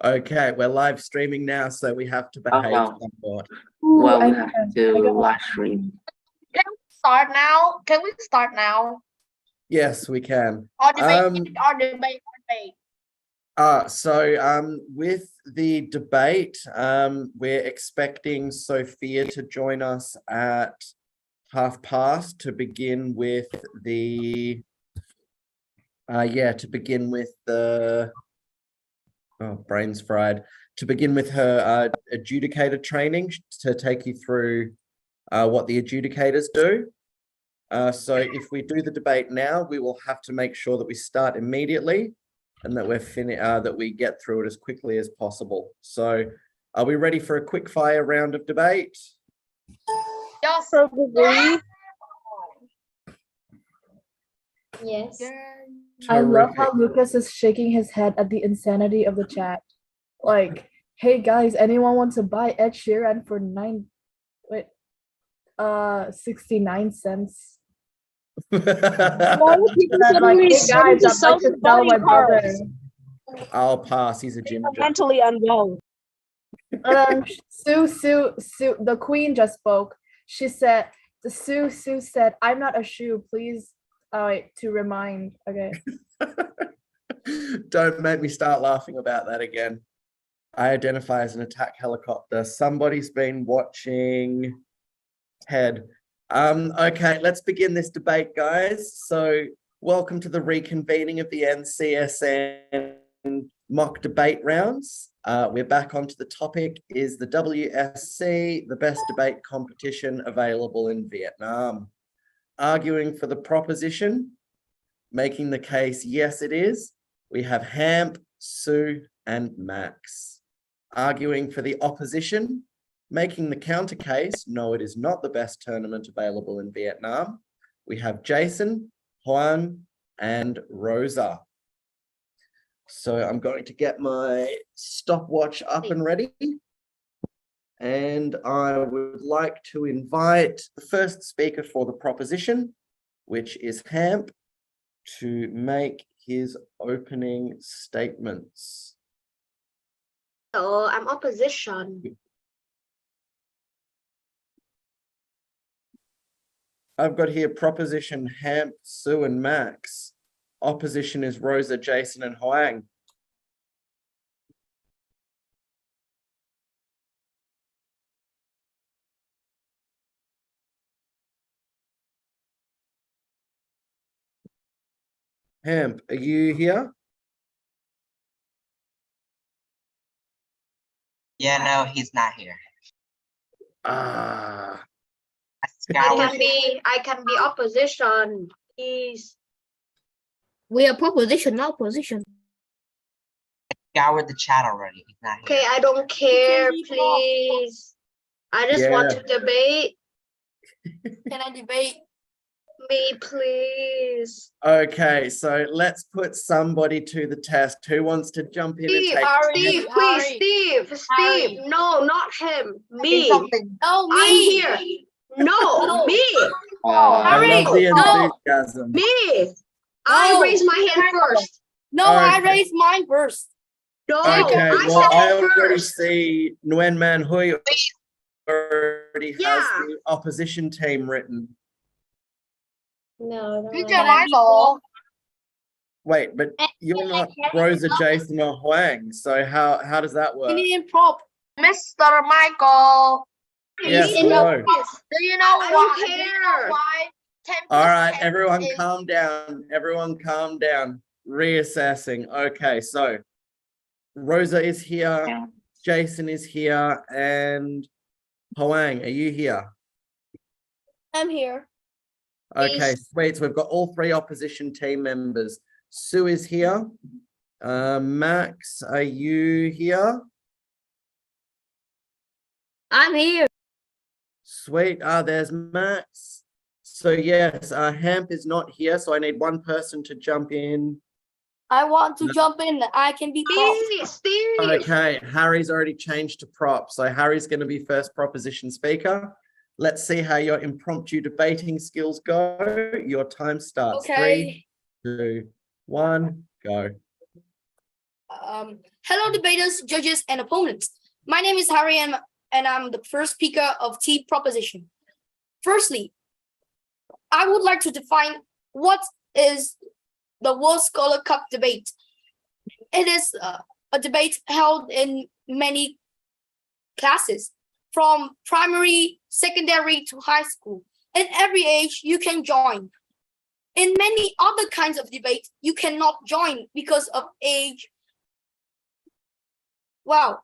Okay, we're live streaming now, so we have to behave somewhat. Well, we I have to live stream. Can we start now? Can we start now? Yes, we can. Or debate. With the debate, we're expecting Sophia to join us at past to begin with the brain's fried, to begin with her adjudicator training, to take you through what the adjudicators do. So if we do the debate now, we will have to make sure that we start immediately and that that we get through it as quickly as possible. So are we ready for a quick fire round of debate? Yes. Probably. Yes. I love how Lucas is shaking his head at the insanity of the chat. Like, hey guys, anyone want to buy Ed Sheeran for 69 cents? I'll pass. He's a ginger. Mentally unwell. Sue, the queen just spoke. She said, Sue said, "I'm not a shoe, please." To remind. Okay. Don't make me start laughing about that again. I identify as an attack helicopter. Somebody's been watching Ted. Okay, let's begin this debate, guys. So welcome to the reconvening of the NCSN mock debate rounds. We're back onto the topic. Is the WSC the best debate competition available in Vietnam? Arguing for the proposition, making the case, yes, it is. We have Hamp, Sue, and Max. Arguing for the opposition, making the counter case, no, it is not the best tournament available in Vietnam. We have Jason, Hoang, and Rosa. So I'm going to get my stopwatch up and ready. And I would like to invite the first speaker for the proposition, which is Hamp, to make his opening statements. So I'm opposition. I've got here proposition Hamp, Sue, and Max. Opposition is Rosa, Jason, and Hoang. Hamp, are you here? Yeah, no, he's not here. Ah. I can be opposition. Please. We are proposition, not position. Scoured the chat already. He's not here. Okay, I don't care, please. I just want to debate. Can I debate? Me, please. Okay, so let's put somebody to the test. Who wants to jump in and take Steve, please, Steve. No, not him. Me. No, me. I'm here. No, me. I love the enthusiasm. Me. I raised my hand first. No, I raised mine first. No, okay, I already first. see Nguyen Man Hui already has the opposition team written. No, Wait, but you're not Rosa, Jason, or Hoang, so how does that work? Prop. Mr. Michael. Yes, no. Do you know I why? don't care. All right, everyone calm down. Everyone calm down. Reassessing. Okay, so Rosa is here, Jason is here, and Hoang, are you here? I'm here. Okay, sweet. So we've got all three opposition team members. Sue is here. Max, are you here? I'm here. Sweet. There's Max. So yes, Hamp is not here, so I need one person to jump in. I want to jump in. I can be prop. Steve. Okay, Harry's already changed to prop, so Harry's going to be first proposition speaker. Let's see how your impromptu debating skills go. Your time starts. Okay. 3, 2, 1, go. Hello, debaters, judges, and opponents. My name is Harry, and I'm the first speaker of T Proposition. Firstly, I would like to define what is the World Scholar Cup debate. It is a debate held in many classes, from primary, secondary to high school. At every age, you can join. In many other kinds of debate, you cannot join because of age. Wow,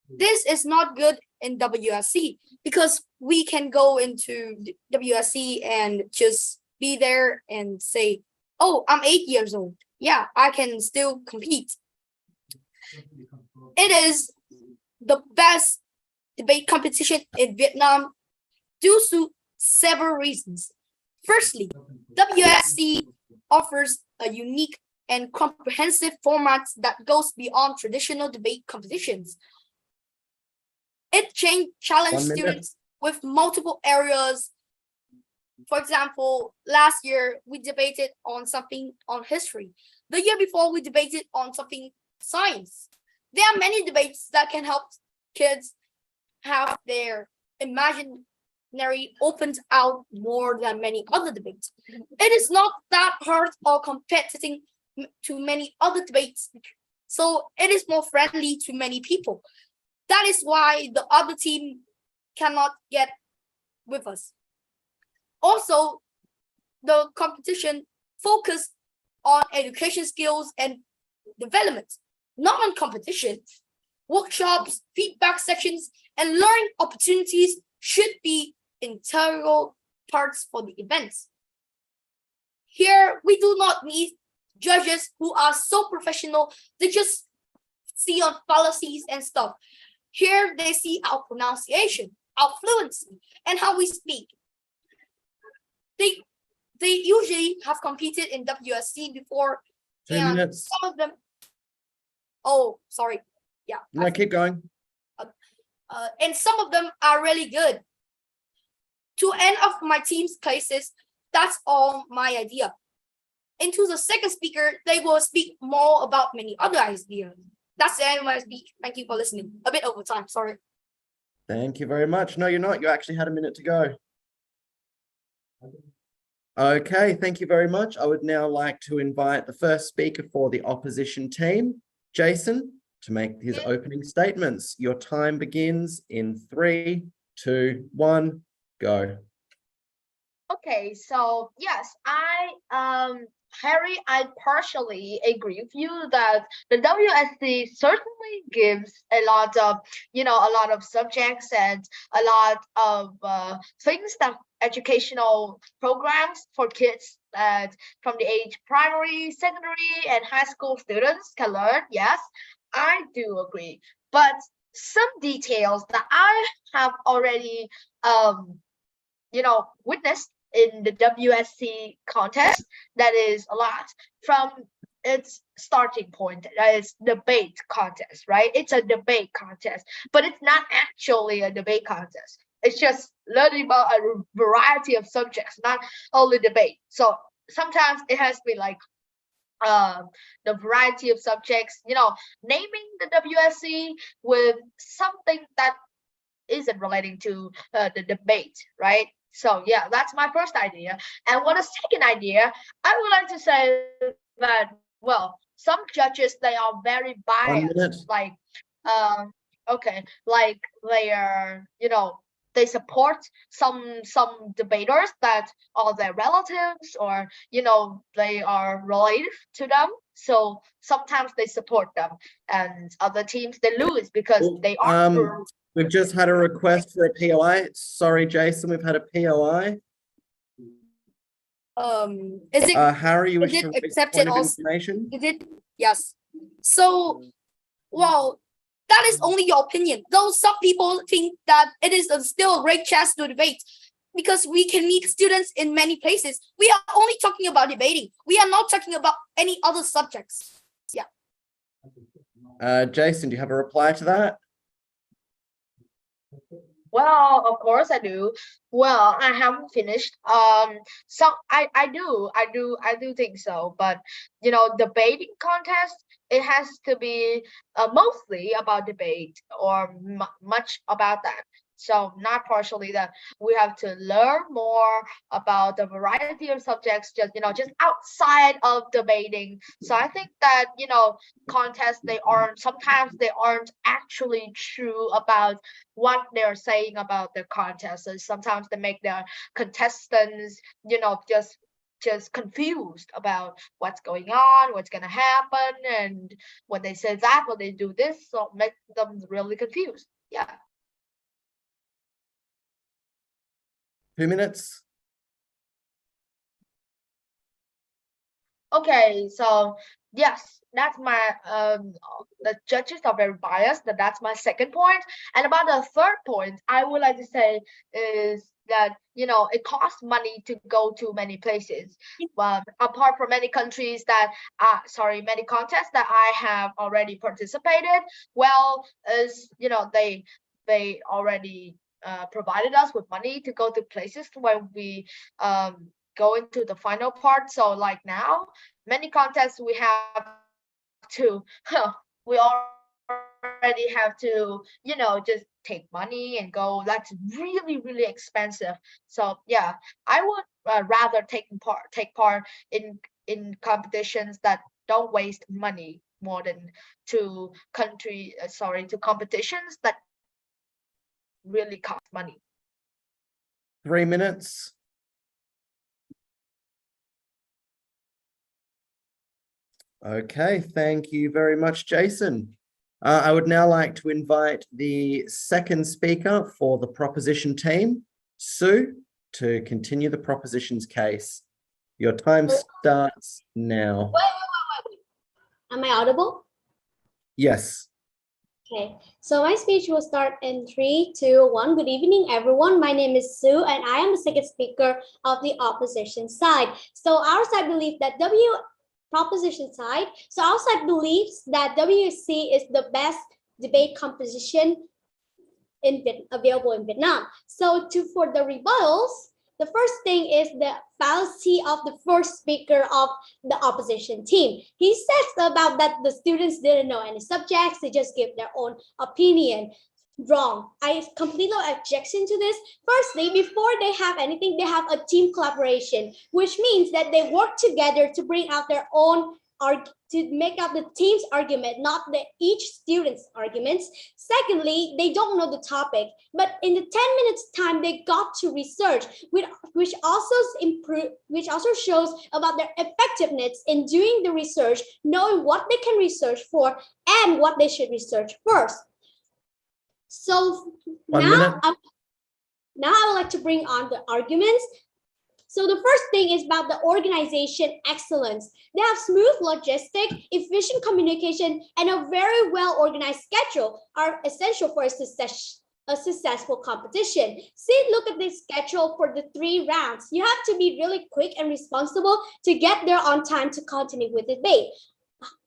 this is not good in WSC because we can go into WSC and just be there and say, oh, I'm 8 years old. Yeah, I can still compete. It is the best debate competition in Vietnam due to several reasons. Firstly, WSC offers a unique and comprehensive format that goes beyond traditional debate competitions. It challenged students with multiple areas. For example, last year we debated on something on history. The year before we debated on something science. There are many debates that can help kids have their imaginary opened out more than many other debates. It is not that hard or competing to many other debates, so it is more friendly to many people. That is why the other team cannot get with us. Also, the competition focused on education skills and development, not on competition. Workshops, feedback sections, and learning opportunities should be integral parts for the events. Here, we do not need judges who are so professional, they just see on fallacies and stuff. Here, they see our pronunciation, our fluency, and how we speak. They usually have competed in WSC before. 2 and minutes. Some of them. Oh, sorry. Yeah. No, keep going. And some of them are really good. To end off my team's cases, that's all my idea. Into the second speaker, they will speak more about many other ideas. That's the end of my speech. Thank you for listening. A bit over time, sorry. Thank you very much. No, you're not. You actually had a minute to go. Okay, thank you very much. I would now like to invite the first speaker for the opposition team, Jason, to make his opening statements. Your time begins in 3, 2, 1, go. Okay, so yes, Harry, I partially agree with you that the WSC certainly gives a lot of subjects and a lot of things that educational programs for kids that from the age primary, secondary, and high school students can learn. Yes, I do agree, but some details that I have already witnessed in the WSC contest, that is a lot from its starting point. That is debate contest, right? It's a debate contest, but it's not actually a debate contest. It's just learning about a variety of subjects, not only debate. So sometimes it has to be like the variety of subjects, naming the WSC with something that isn't relating to the debate, right? So yeah, that's my first idea. And what a second idea, I would like to say that, well, some judges, they are very biased, like like they are, they support some debaters that are their relatives, or they are related to them, so sometimes they support them, and other teams, they lose because they are We've just had a request for a POI. Sorry, Jason, we've had a POI. Is it Harry, you wish to accepted also? Information? Is it? Yes. So, well, that is only your opinion. Though some people think that it is still a great chance to debate because we can meet students in many places. We are only talking about debating. We are not talking about any other subjects. Yeah. Jason, do you have a reply to that? Well, of course I do. Well, I haven't finished. So I do think so. But debating contest, it has to be mostly about debate or much about that. So not partially that we have to learn more about the variety of subjects, just just outside of debating. So I think that contests, sometimes they aren't actually true about what they're saying about the contest. And sometimes they make their contestants just confused about what's going on, what's gonna happen, and when they say that, when they do this, so make them really confused. Yeah. 2 minutes. Okay, so yes, that's my the judges are very biased. That's my second point. And about the third point, I would like to say is that it costs money to go to many places. Apart from many countries that many contests that I have already participated, well, as they already provided us with money to go to places when we go into the final part. So like now, many contests we have to we already have to just take money and go. That's really, really expensive. So yeah, I would rather take part in competitions that don't waste money more than to competitions that really cost money. 3 minutes. Okay, thank you very much, Jason. I would now like to invite the second speaker for the proposition team, Sue, to continue the proposition's case. Your time starts now. Wait. Am I audible? Yes. Okay, so my speech will start in 3, 2, 1. Good evening, everyone. My name is Sue, and I am the second speaker of the opposition side. So our side believes that proposition side. So our side believes that WSC is the best debate composition available in Vietnam. So for the rebuttals, the first thing is the fallacy of the first speaker of the opposition team. He says about that the students didn't know any subjects, they just give their own opinion. Wrong. I completely objection to this. Firstly, before they have anything, they have a team collaboration, which means that they work together to bring out their own to make up the team's argument, not each student's arguments. Secondly, they don't know the topic, but in the 10 minutes time they got to research, which also shows about their effectiveness in doing the research, knowing what they can research for and what they should research first. So now I would like to bring on the arguments. So the first thing is about the organization excellence. They have smooth logistic, efficient communication, and a very well-organized schedule are essential for a successful competition. See, look at this schedule for the 3 rounds. You have to be really quick and responsible to get there on time to continue with the debate.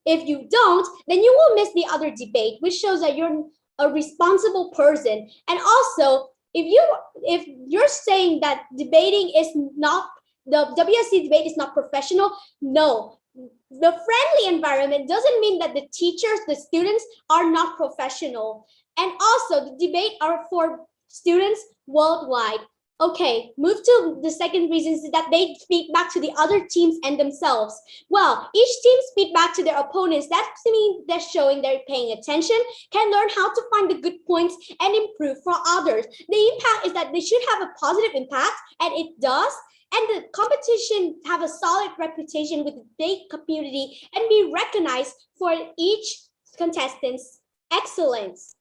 If you don't, then you will miss the other debate, which shows that you're a responsible person. And also, if you're saying that debating is not, the WSC debate is not professional, no. The friendly environment doesn't mean that the teachers, the students are not professional. And also the debate are for students worldwide. Okay, move to the second reason is that they speak back to the other teams and themselves. Well, each team speak back to their opponents. That means they're showing they're paying attention, can learn how to find the good points and improve for others. The impact is that they should have a positive impact, and it does. And the competition have a solid reputation with the debate community and be recognized for each contestant's excellence.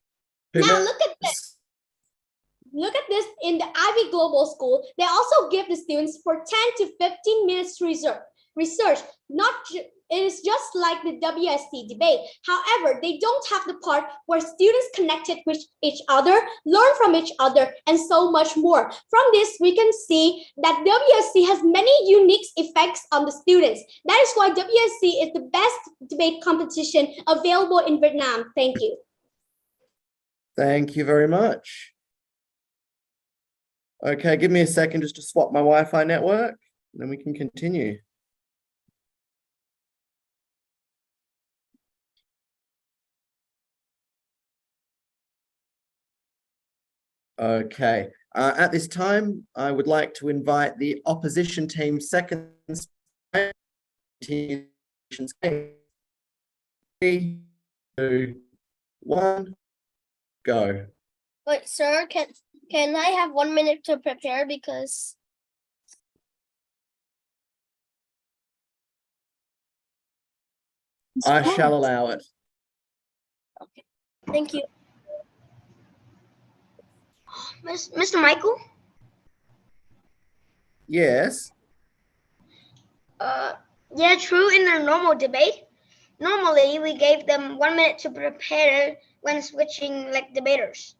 Now look at this. Look at this in the Ivy Global School. They also give the students for 10 to 15 minutes to research. It is just like the WSC debate. However, they don't have the part where students connected with each other, learn from each other, and so much more. From this, we can see that WSC has many unique effects on the students. That is why WSC is the best debate competition available in Vietnam. Thank you. Thank you very much. Okay, give me a second just to swap my Wi-Fi network, and then we can continue. Okay. At this time, I would like to invite the opposition team second. Three, two, one, go. Wait, sir, can I have 1 minute to prepare because I shall allow it. thank you. Mr. Michael, Yes. yeah, true. In a normal debate, normally we gave them 1 minute to prepare when switching like debaters.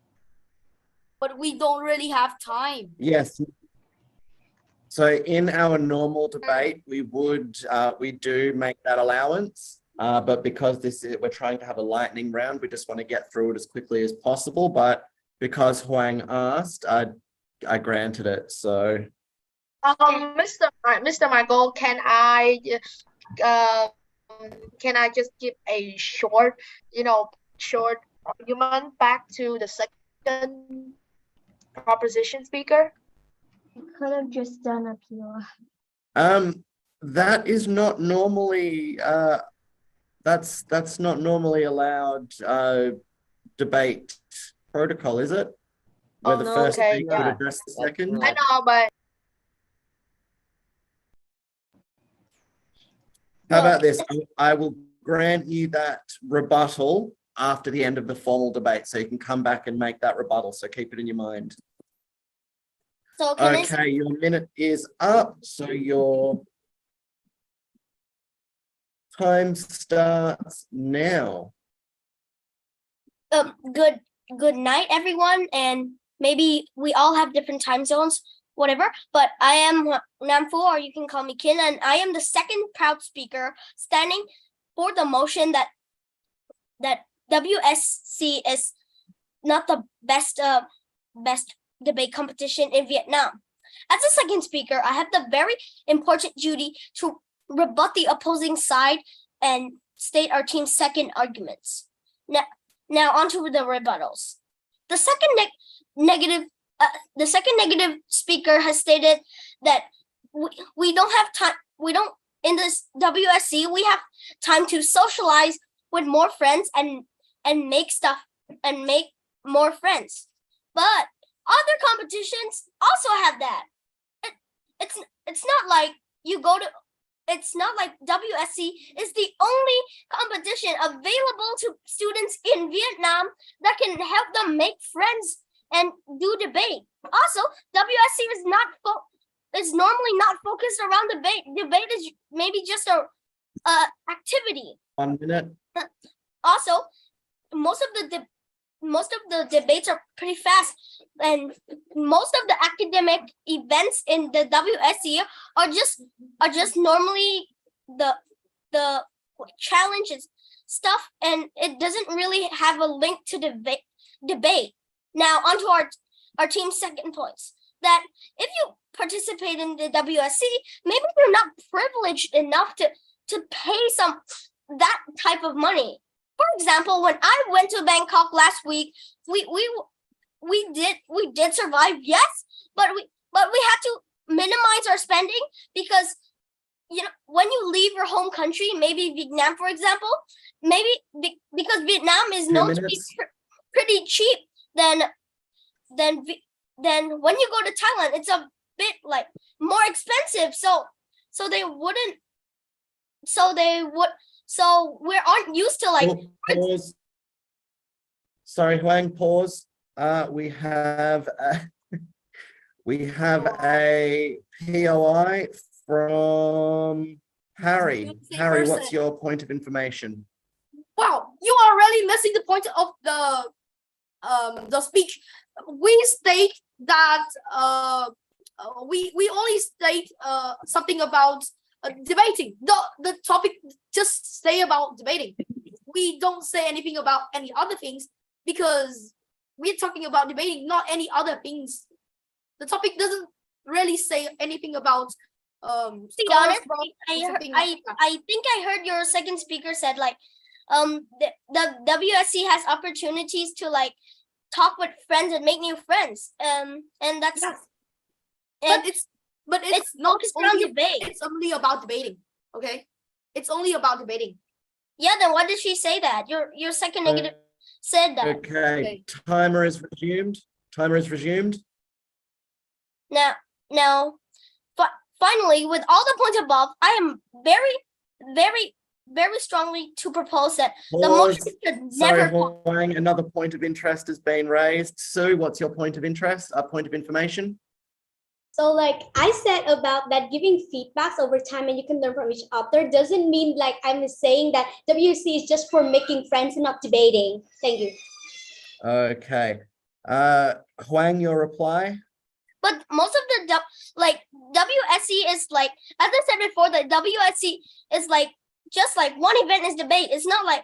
But we don't really have time. Yes. So in our normal debate, we do make that allowance. But because we're trying to have a lightning round, we just want to get through it as quickly as possible. But because Huang asked, I granted it. So Mr. Michael, can I just give a short argument back to the second proposition speaker? Could have just done appeal. that is not normally that's not normally allowed debate protocol, is it? Where Oh, the no, first okay, speaker would yeah. address the That's second. I know, but How about this? I will grant you that rebuttal after the end of the formal debate, so you can come back and make that rebuttal. So keep it in your mind. So can I Okay, your minute is up. So your time starts now. good night, everyone, and maybe we all have different time zones, whatever. But I am Namfu, or you can call me Kin, and I am the second proud speaker standing for the motion that WSC is not the best debate competition in Vietnam. As a second speaker, I have the very important duty to rebut the opposing side and state our team's second arguments. Now onto the rebuttals. The second negative speaker has stated that we don't have time. We don't in this WSC. We have time to socialize with more friends and make stuff and make more friends. But other competitions also have that. It's not like you go to. It's not like WSC is the only competition available to students in Vietnam that can help them make friends and do debate. Also, WSC is normally not focused around debate. Debate is maybe just a activity. 1 minute. Also, most of the debates are pretty fast, and most of the academic events in the WSC are just normally the challenges stuff, and it doesn't really have a link to debate. Now onto our team's second points, that if you participate in the WSC, maybe you're not privileged enough to pay that type of money. For example, when I went to Bangkok last week, we did survive, yes, but we had to minimize our spending because when you leave your home country, maybe Vietnam, for example, maybe because Vietnam is 2 known to be minutes. pretty cheap, then when you go to Thailand, it's a bit like more expensive. So we aren't used to like. Pause. Sorry, Huang, pause. We have a POI from Harry. Say Harry, first what's then. your point of information? Wow, you are really missing the point of the speech. We state that we only state something about debating. The topic just say about debating. We don't say anything about any other things because we're talking about debating, not any other things. The topic doesn't really say anything about To be scholars honest, about something I like that. think I heard your second speaker said like the WSC has opportunities to like talk with friends and make new friends. And that's Yes. and But it's it's not focused around only, debate. it's only about debating. Okay, it's only about debating. Yeah, then why did she say that? Your second negative said that. Okay, Okay. timer is resumed. Timer is resumed. Now, finally, with all the points above, I am very strongly to propose that the motion Pause. should Sorry, never fall. Huang, another point of interest has been raised. Sue, what's your point of interest? A point of information? So like I said about that giving feedbacks over time and you can learn from each other doesn't mean like I'm saying that WC is just for making friends and not debating. Thank you. Okay. Huang, your reply? But most of the WSC is like, as I said before, the WSC is like just like one event is debate. It's not like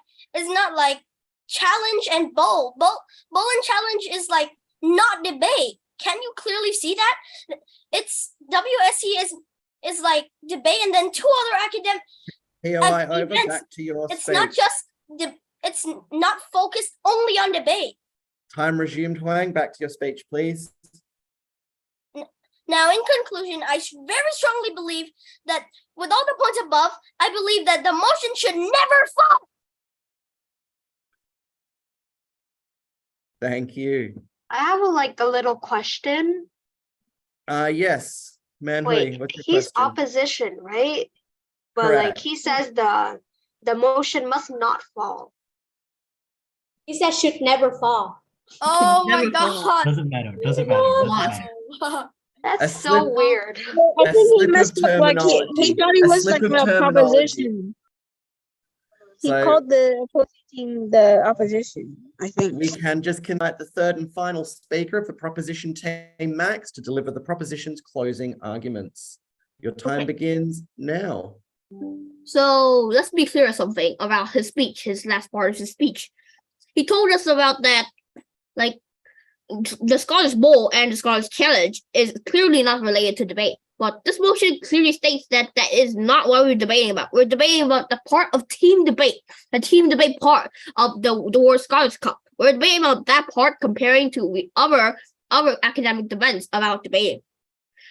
challenge and bowl. Bowl and challenge is like not debate. Can you clearly see that? It's WSC is like debate and then two other academic. POI over, events. back to your It's speech. not just it's not focused only on debate. Time resumed, Huang, back to your speech, please. Now, in conclusion, I very strongly believe that with all the points above, I believe that the motion should never fall. Thank you. I have a little question. Yes, Man Hui, Wait, what's your he's question? opposition, right? But Correct. he says the motion must not fall. He said should never fall. Oh my Never fall. god. Doesn't matter. Doesn't matter. Doesn't What? matter. That's A so slip- weird. I A think he slip of messed up. Like he terminology. thought he A was slip like of a terminology. proposition. He So called the opposing team the opposition. I think. we can just invite the third and final speaker of the proposition team, Max, to deliver the proposition's closing arguments. Your time Okay. begins now. So let's be clear of something about his speech, his last part of his speech. He told us about that, like, the Scottish Bowl and the Scottish Challenge is clearly not related to debate. But this motion clearly states that that is not what we're debating about. We're debating about the part of team debate, the team debate part of the World Scottish Cup. We're debating about that part comparing to the other academic events about debating.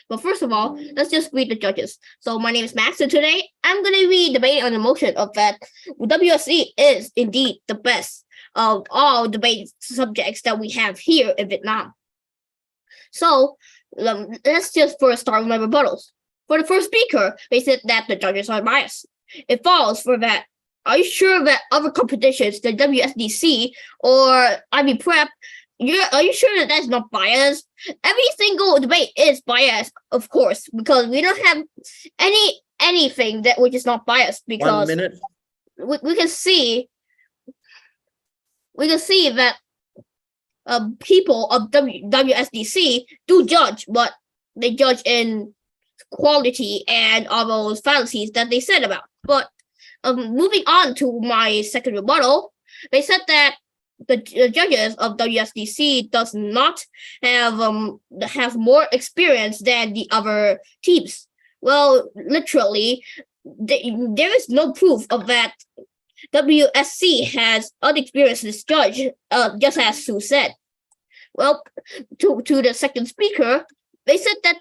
But first of all, let's just read the judges. So my name is Max, and today I'm going to be debating on the motion of that WSC is indeed the best of all debate subjects that we have here in Vietnam. So let's just first start with my rebuttals. For the first speaker, they said that the judges are biased. It follows for that. Are you sure that other competitions, the WSDC or IB Prep, are you sure that that's not biased? Every single debate is biased, of course, because we don't have anything that which is not biased. 1 Because minute. we can see that people of WSDC do judge, but they judge in quality and all those fallacies that they said about. But moving on to my second rebuttal, they said that the judges of WSDC does not have more experience than the other teams. Well, literally, there is no proof of that. WSC has unexperienced judge, just as Sue said. Well, to the second speaker, they said that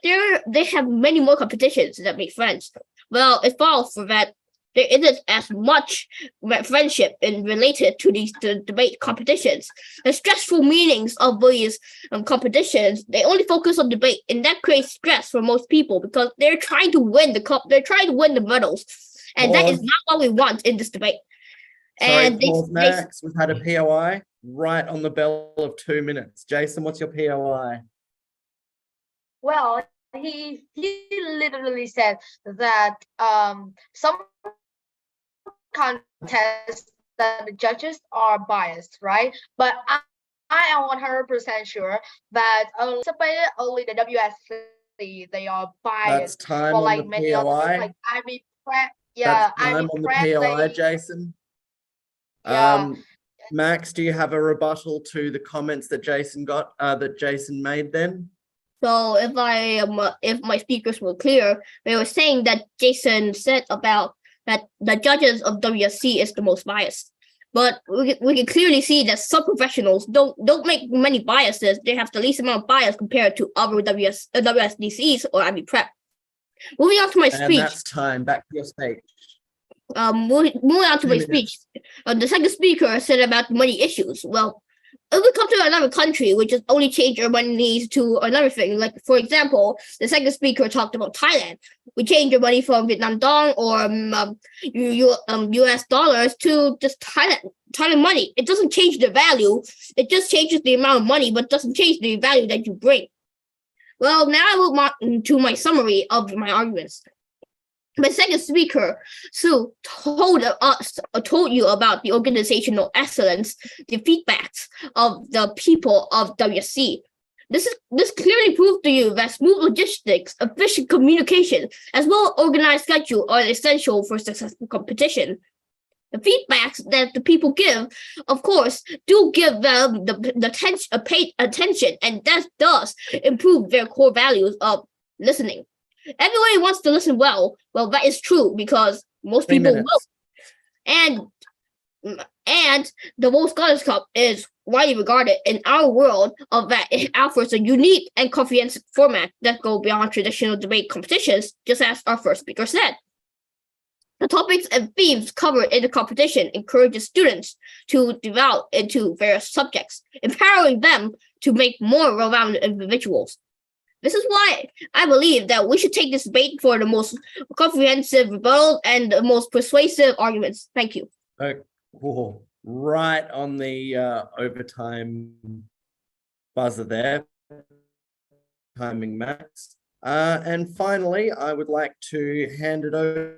they have many more competitions that make friends. Well, it follows for that there isn't as much friendship related to these debate competitions. The stressful meanings of these competitions, they only focus on debate, and that creates stress for most people because they're trying to win the cup, they're trying to win the medals, and that is Pause. not what we want in this debate. Sorry, And pause, Max. We've had a POI right on the bell of 2 minutes. Jason, what's your POI? Well, he literally said that some contests that the judges are biased, right? But I am 100% sure that only the WSC they are That's biased time for on like the many other POI. like IB Prep. Yeah, That's time IB on the Prep. POI, They, Jason. Yeah. Max, do you have a rebuttal to the comments that Jason made then? So if my speakers were clear, they were saying that Jason said about that the judges of WSC is the most biased. But we can clearly see that some professionals don't make many biases. They have the least amount of bias compared to other WSDCs or IB Prep. Moving on to my And speech. that's time. Back to your speech. Moving on to 2 my minutes. speech. The second speaker said about money issues. Well, if we come to another country, we just only change our money to another thing. Like, for example, the second speaker talked about Thailand. We change our money from Vietnam dong or US dollars to just Thailand money. It doesn't change the value. It just changes the amount of money, but doesn't change the value that you bring. Well, now I will move to my summary of my arguments. My second speaker, Sue, told you about the organizational excellence, the feedbacks of the people of WSC. This clearly proved to you that smooth logistics, efficient communication, as well as organized schedule are essential for successful competition. The feedbacks that the people give, of course, do give them paid attention, and that does improve their core values of listening. Everybody wants to listen well. Well, that is true because most 3 people minutes. will. And the World Scholars Cup is widely regarded in our world of that it offers a unique and comprehensive format that go beyond traditional debate competitions, just as our first speaker said. The topics and themes covered in the competition encourages students to develop into various subjects, empowering them to make more well-rounded individuals. This is why I believe that we should take this debate for the most comprehensive rebuttal and the most persuasive arguments. Thank you. Whoa, right on the overtime buzzer there. Timing Max. And finally, I would like to hand it over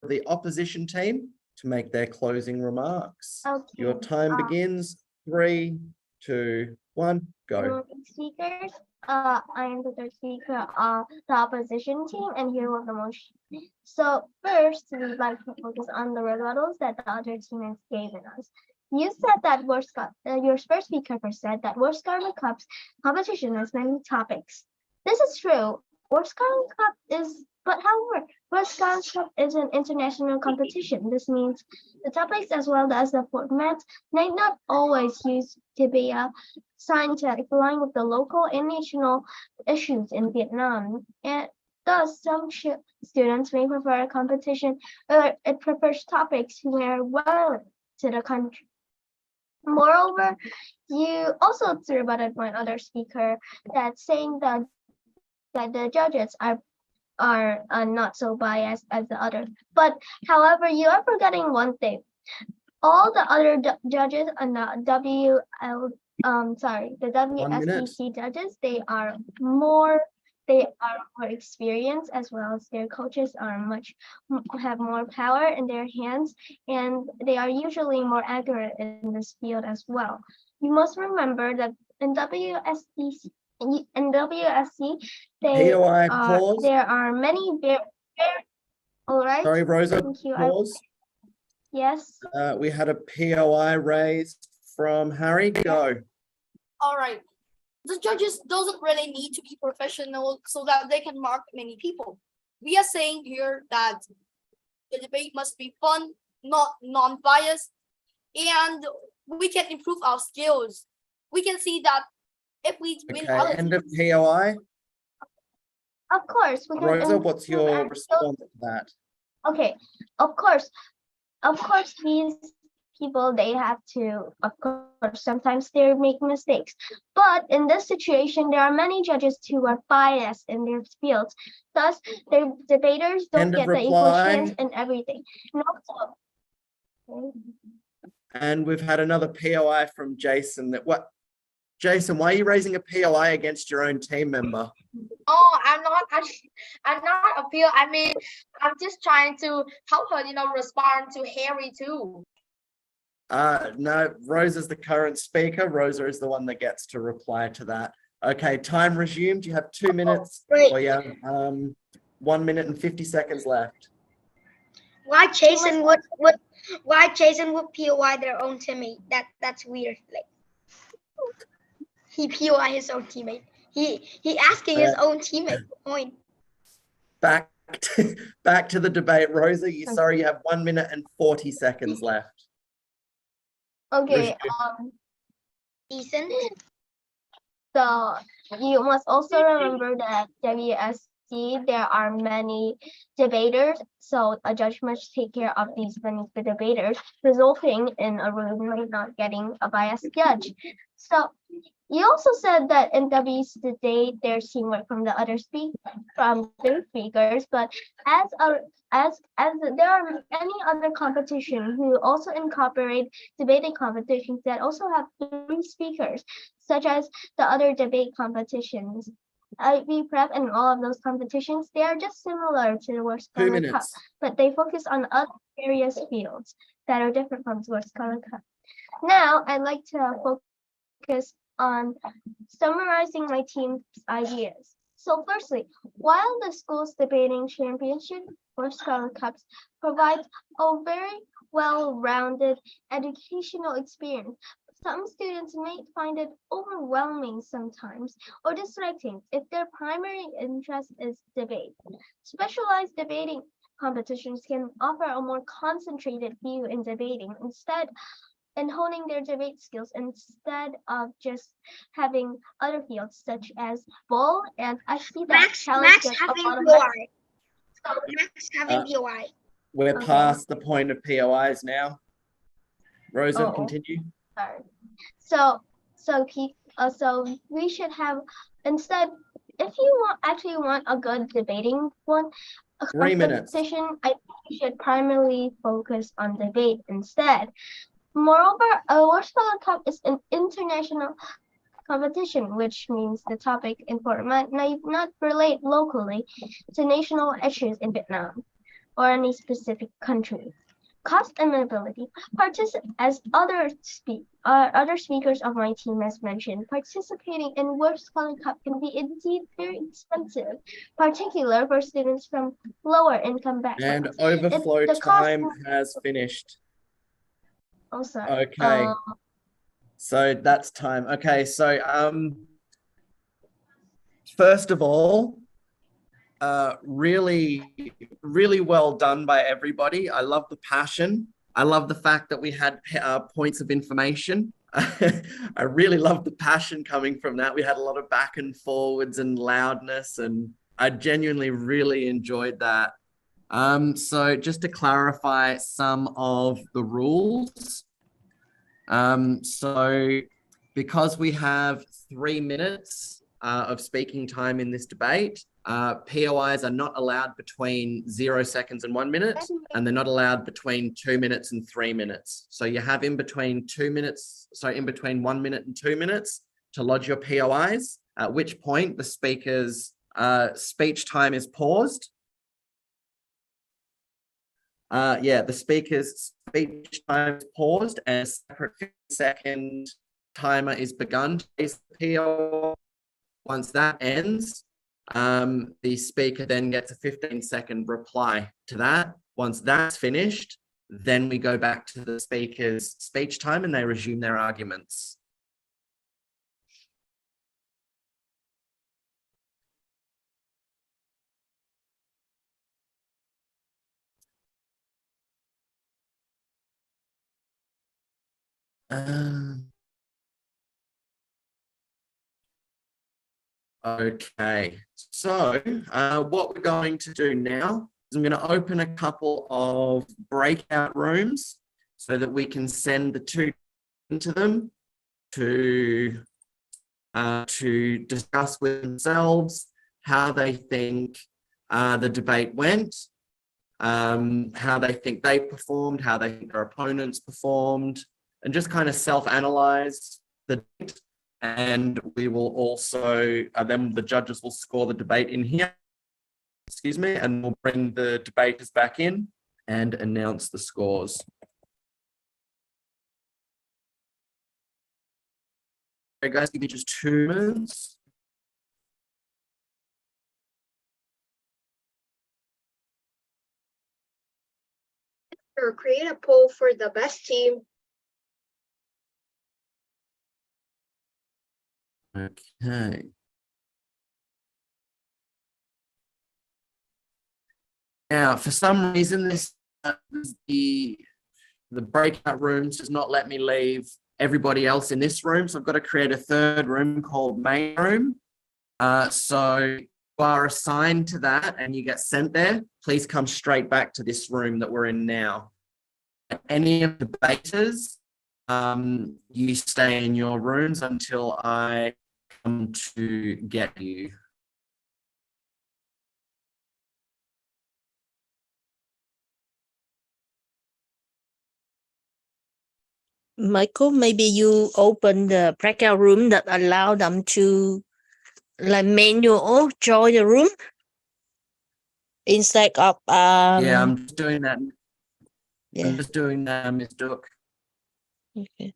to the opposition team to make their closing remarks. Okay. Your time begins. 3, 2, 1, go. Speakers, I am the third speaker of the opposition team, and here was the motion. So first, we'd like to focus on the rebuttals that the other teammates gave us. You said that your first speaker said that World Scholar Cup's competition has many topics. This is true. World Scholar Cup is, but however, World Scholar Cup is an international competition. This means the topics as well as the format may not always use to be scientific line with the local and national issues in Vietnam. And thus, some students may prefer a competition or it prefers topics who are relevant to the country. Moreover, you also rebutted my other speaker that saying that the judges are not so biased as the others. But however, you are forgetting one thing. All the other judges are not the WSBC judges, they are more experienced, as well as their coaches have more power in their hands, and they are usually more accurate in this field as well. You must remember that in WSC, there are many very all right. Sorry, Rosa, Thank you. pause. Yes. We had a POI raised from Harry. Go. All right. The judges doesn't really need to be professional so that they can mark many people. We are saying here that the debate must be fun, not non-biased, and we can improve our skills. We can see that if we win Okay, end of POI. Of course. Rosa, what's your response to that? Okay, of course, these people, they have to, of course, sometimes they make mistakes. But in this situation, there are many judges who are biased in their fields. Thus, the debaters don't get the equal chance in everything. And also, and we've had another POI from Jason. Jason, why are you raising a POI against your own team member? Oh, I'm not appeal. I mean, I'm just trying to help her, respond to Harry too. No, Rosa's the current speaker. Rosa is the one that gets to reply to that. Okay, time resumed. You have 2 minutes. Or you have 1 minute and 50 seconds left. Why Jason would POI their own teammate? That's weird. Like he POI his own teammate. He asking his own teammate point. Back to the debate, Rosa. Sorry, you have 1 minute and 40 seconds left. Okay. Decent. So you must also remember that WSC, there are many debaters, so a judge must take care of these many debaters, resulting in a room not getting a biased judge. So you also said that in WC today there's teamwork from the other speakers, but as there are many other competitions who also incorporate debating competitions that also have 3 speakers, such as the other debate competitions. IB Prep and all of those competitions, they are just similar to the World 2 Scholar Cup, minutes. but they focus on other various fields that are different from the World Scholar Cup. Now, I'd like to focus on summarizing my team's ideas. So firstly, while the school's debating championship or Scholar Cups provides a very well-rounded educational experience, some students may find it overwhelming sometimes or distracting if their primary interest is debate. Specialized debating competitions can offer a more concentrated view in debating and honing their debate skills instead of just having other fields such as ball, and I see that Max challenges a having lot of POI. Max having POI. We're Okay. past the point of POIs now. Rosa, Oh. continue. Sorry. So we should have instead, if you actually want a good debating one, a 3 minutes. competition, I think you should primarily focus on debate instead. Moreover, a World Scholar Cup is an international competition, which means the topic in format may not relate locally to national issues in Vietnam or any specific country. Cost and mobility. As other speakers of my team has mentioned, participating in World Scholar Cup can be indeed very expensive, particularly for students from lower income And backgrounds. overflow the cost- time has finished. Oh, sorry. Okay. So that's time. Okay, so first of all, really well done by everybody. I love the passion. I love the fact that we had points of information. I really love the passion coming from that. We had a lot of back and forwards and loudness, and I genuinely really enjoyed that. So just to clarify some of the rules. So because we have 3 minutes of speaking time in this debate, POIs are not allowed between 0 seconds and 1 minute, and they're not allowed between 2 minutes and 3 minutes. So you have in between 2 minutes, so in between 1 minute and 2 minutes to lodge your POIs, at which point the speaker's speech time is paused. The speaker's speech time is paused and a separate 50-second timer is begun to raise the POI. Once that ends, the speaker then gets a 15-second reply to that. Once that's finished, then we go back to the speaker's speech time and they resume their arguments. Okay, so what we're going to do now is I'm going to open a couple of breakout rooms so that we can send the two into them to discuss with themselves how they think the debate went, how they think they performed, how they think their opponents performed, and just kind of self-analyze the debate. And we will also, then the judges will score the debate in here, excuse me, and we'll bring the debaters back in and announce the scores. Okay, guys, give me just 2 minutes. Or create a poll for the best team. Okay. Now, for some reason, this is the the breakout rooms does not let me leave everybody else in this room. So I've got to create a third room called main room. So you are assigned to that and you get sent there. Please come straight back to this room that we're in now. Any of the debaters, you stay in your rooms until I come to get you. Michael, maybe you open the breakout room that allow them to like manual join the room instead of yeah, I'm just doing that. Yeah. I'm just doing that, Ms. Duke. Okay.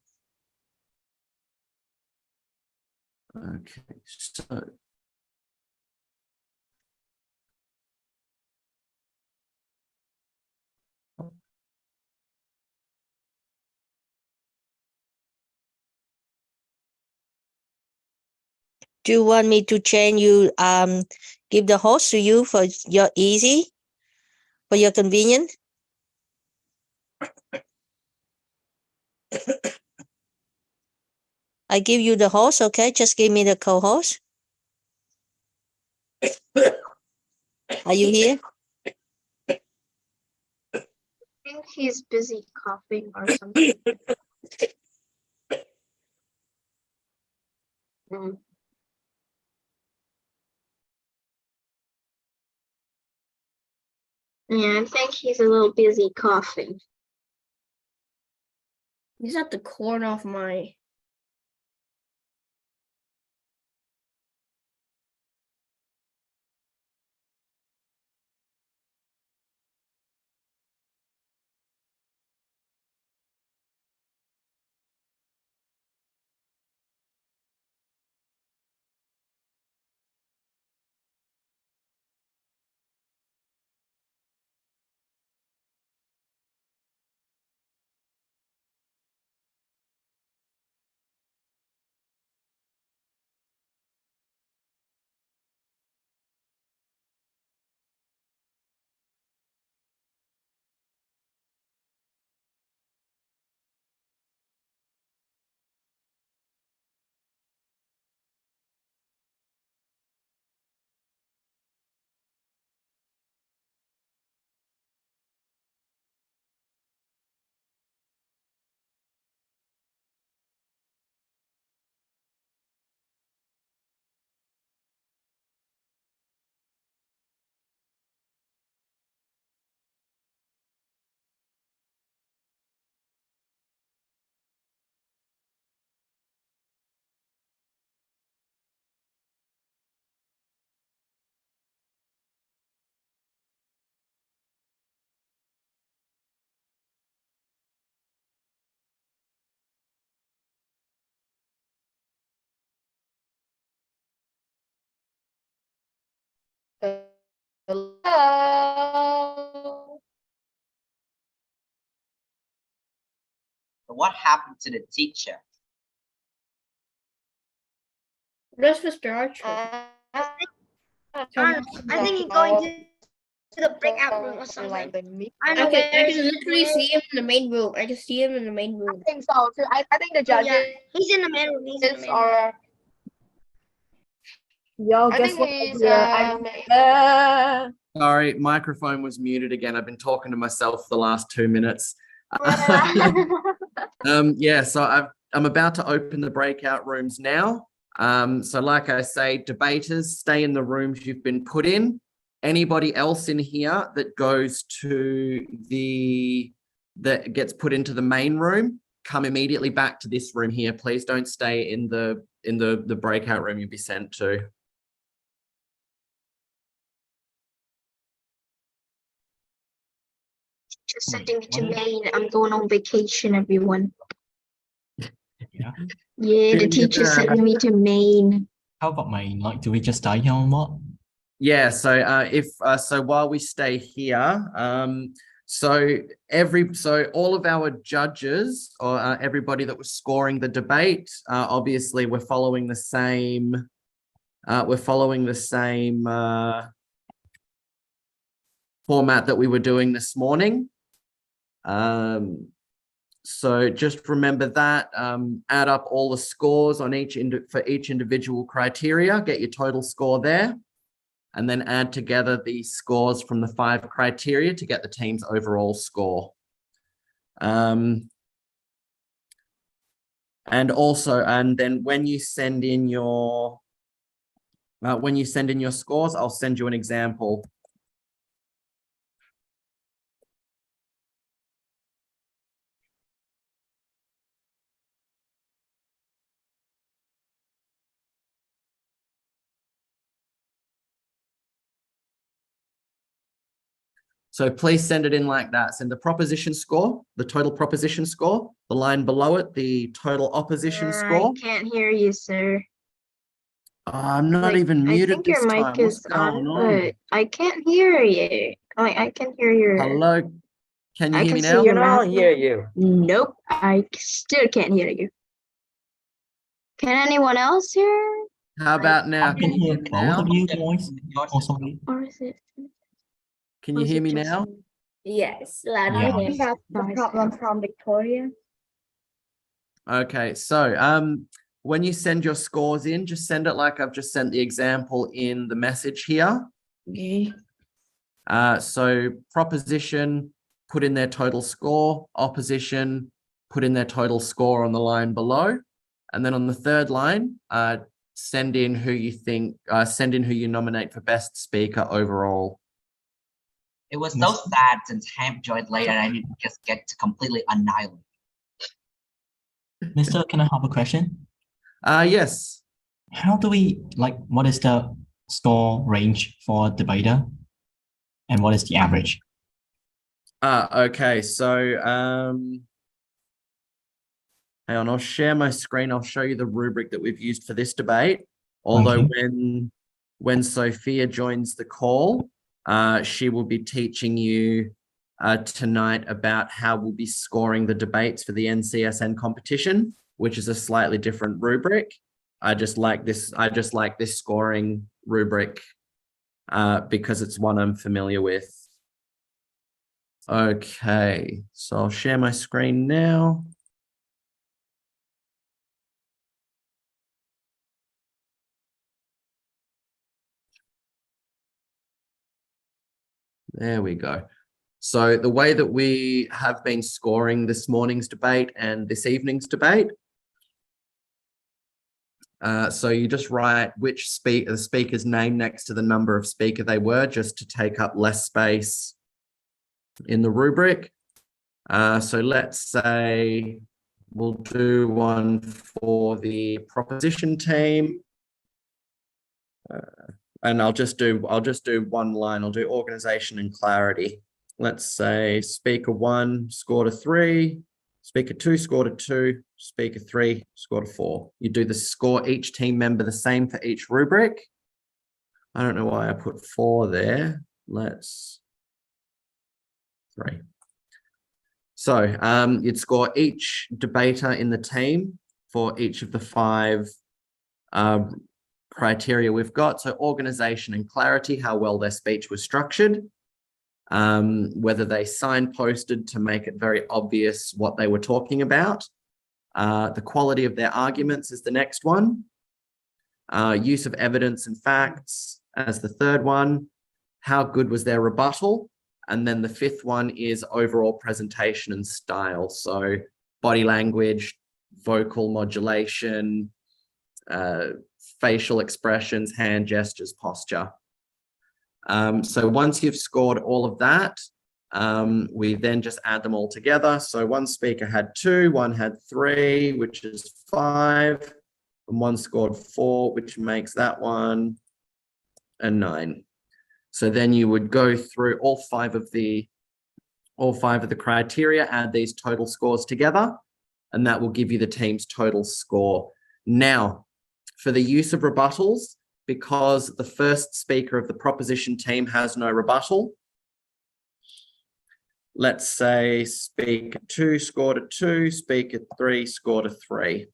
Okay, so Do you want me to change you give the host to you for your convenience? I give you the host, okay? Just give me the co-host. Are you here? I think he's busy coughing or something. Yeah, I think he's a little busy coughing. He's at the corner of my. Hello. What happened to the teacher? That's Mr. Archer. I think he's going to the breakout room or something. I don't know. I can literally see him in the main room. I can see him in the main room. I think so too. I think the judges He's in the main room. He's in the main room. are. Yo, I guess think what? he's, sorry, microphone was muted again. I've been talking to myself the last 2 minutes. Yeah, so I'm about to open the breakout rooms now. So like I say, debaters, stay in the rooms you've been put in. Anybody else in here that goes to that gets put into the main room, come immediately back to this room here. Please don't stay in the breakout room you'll be sent to. Just sending me to Maine. I'm going on vacation, everyone. Yeah. Yeah, the teacher sent me to Maine. How about Maine? Like, do we just stay here or what? Yeah, so so while we stay here, so all of our judges or everybody that was scoring the debate, obviously we're following the same format that we were doing this morning. So just remember that, add up all the scores on for each individual criteria, get your total score there, and then add together the scores from the 5 criteria to get the team's overall score. And then when you send in your scores, I'll send you an example. So please send it in like that. Send the proposition score, the total proposition score, the line below it, the total opposition score. I can't hear you, sir. I'm not Like, even I muted think this your time. mic What's is going on, on? but I can't hear you. I can hear your. Hello, can you I hear can me see now? your Can all mouth. hear you. Nope, I still can't hear you. Can anyone else hear? How about now? I can hear me both now? of you voice. Also, Or is it? Can you hear me now? Yes, loud Yeah. and clear. That's the problem from Victoria. Okay, so when you send your scores in, just send it like I've just sent the example in the message here. Okay. So proposition, put in their total score, opposition, put in their total score on the line below. And then on the third line, send in who you nominate for best speaker overall. It was so sad since Hamp joined late and I didn't just get to completely annihilate. Mister, can I have a question? Yes. How do we what is the score range for debater? And what is the average? Okay, so hang on, I'll share my screen. I'll show you the rubric that we've used for this debate. Although when Sophia joins the call, she will be teaching you tonight about how we'll be scoring the debates for the NCSN competition, which is a slightly different rubric. I just like this scoring rubric because it's one I'm familiar with. Okay, so I'll share my screen now. There we go. So the way that we have been scoring this morning's debate and this evening's debate, so you just write the speaker's name next to the number of speaker they were, just to take up less space in the rubric. So let's say we'll do one for the proposition team. And I'll just do one line. I'll do organization and clarity. Let's say speaker 1 scored a 3, speaker 2 scored a 2, speaker 3 scored a 4. You do the score each team member the same for each rubric. I don't know why I put 4 there. Let's 3. So you'd score each debater in the team for each of the 5 criteria we've got. So organization and clarity, how well their speech was structured, whether they signposted to make it very obvious what they were talking about. The quality of their arguments is the next one. Use of evidence and facts as the third one. How good was their rebuttal? And then the 5th one is overall presentation and style. So body language, vocal modulation, facial expressions, hand gestures, posture. So once you've scored all of that, we then just add them all together. So one speaker had 2, one had 3, which is 5, and one scored 4, which makes that one a 9. So then you would go through all 5 of the criteria, add these total scores together, and that will give you the team's total score. Now, for the use of rebuttals, because the first speaker of the proposition team has no rebuttal, let's say speaker 2 scored a 2, speaker 3 scored a 3.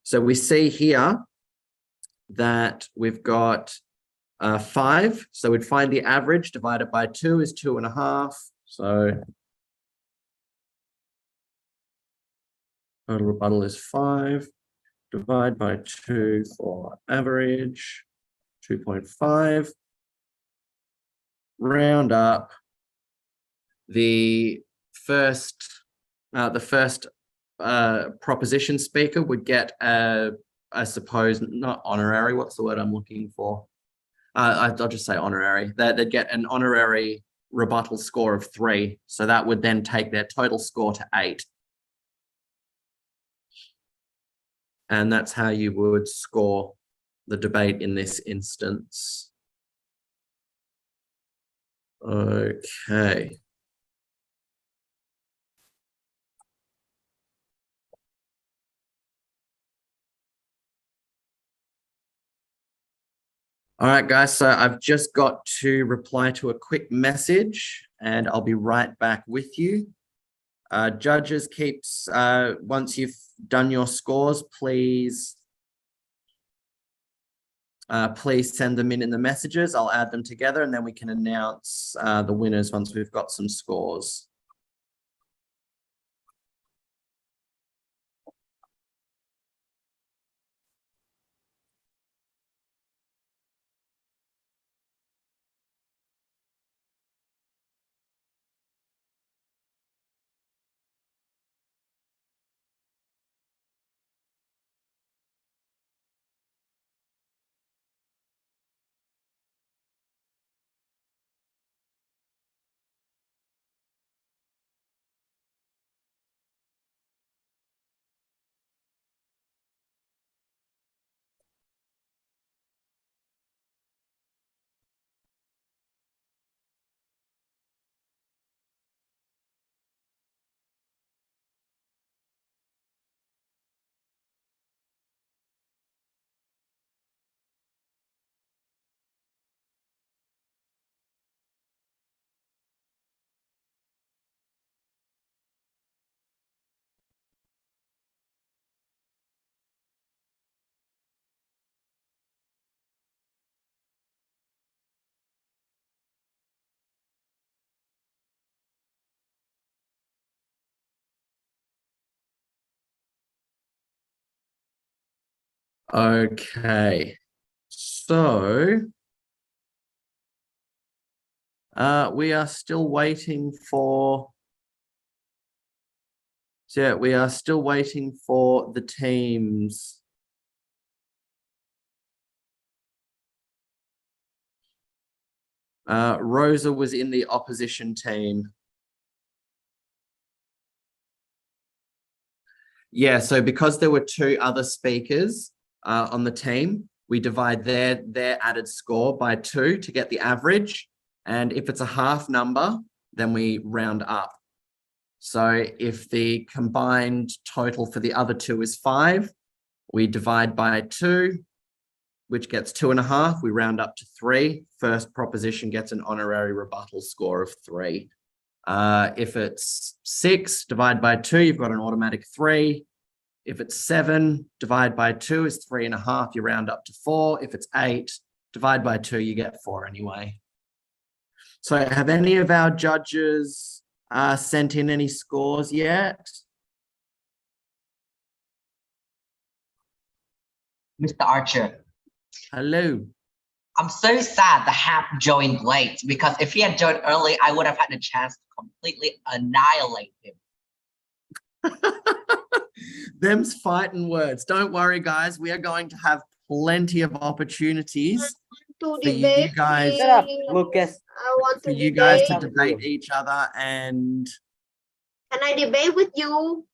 So we see here that we've got 5. So we'd find the average divided by 2 is 2.5. So Total rebuttal is 5. Divide by 2 for average, 2.5. Round up. The first proposition speaker would get I suppose not honorary. What's the word I'm looking for? I'll just say honorary. They'd get an honorary rebuttal score of 3. So that would then take their total score to 8. And that's how you would score the debate in this instance. Okay. All right, guys, so I've just got to reply to a quick message and I'll be right back with you. Judges, once you've done your scores, please send them in the messages. I'll add them together and then we can announce the winners once we've got some scores. Okay, so we are still waiting for the teams. Rosa was in the opposition team. Yeah, so because there were 2 other speakers on the team, we divide their added score by 2 to get the average. And if it's a half number, then we round up. So if the combined total for the other 2 is 5, we divide by 2, which gets 2.5. We round up to 3. First proposition gets an honorary rebuttal score of 3. If it's 6, divide by 2, you've got an automatic 3. If it's 7, divide by 2 is 3.5. You round up to 4. If it's 8, divide by 2, you get 4 anyway. So have any of our judges sent in any scores yet? Mr. Archer. Hello. I'm so sad that Hap joined late because if he had joined early, I would have had the chance to completely annihilate him. Them's fighting words. Don't worry, guys. We are going to have plenty of opportunities for you guys. Shut up, Lucas. I want to debate each other, and can I debate with you?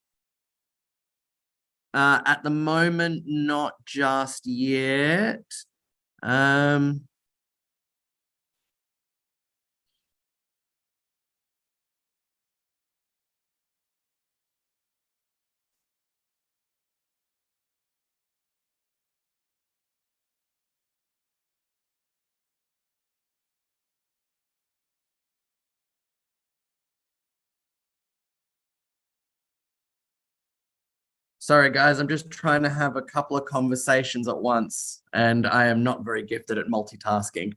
At the moment, not just yet. Sorry, guys, I'm just trying to have a couple of conversations at once, and I am not very gifted at multitasking.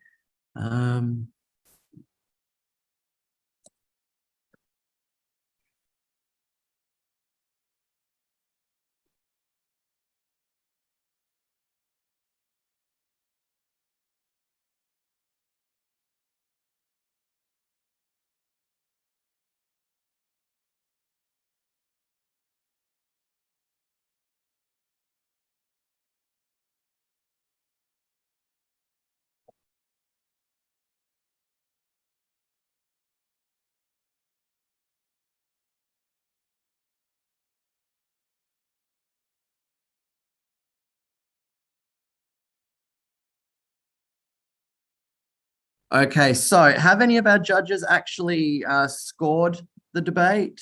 Okay, so have any of our judges actually scored the debate?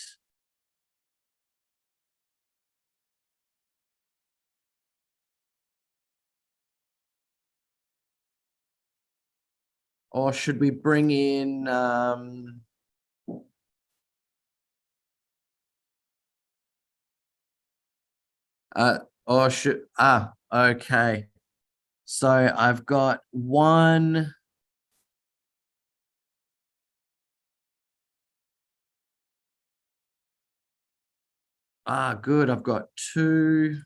Or should we bring in or should okay. So I've got one. Good. I've got two.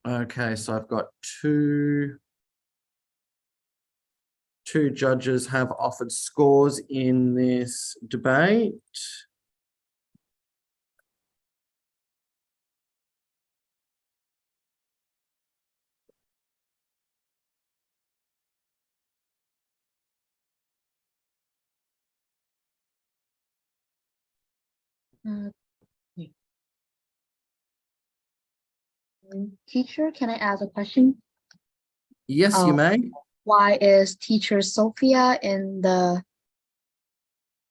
Okay, so I've got two judges have offered scores in this debate. Teacher, can I ask a question? Yes, you may. Why is teacher Sophia in the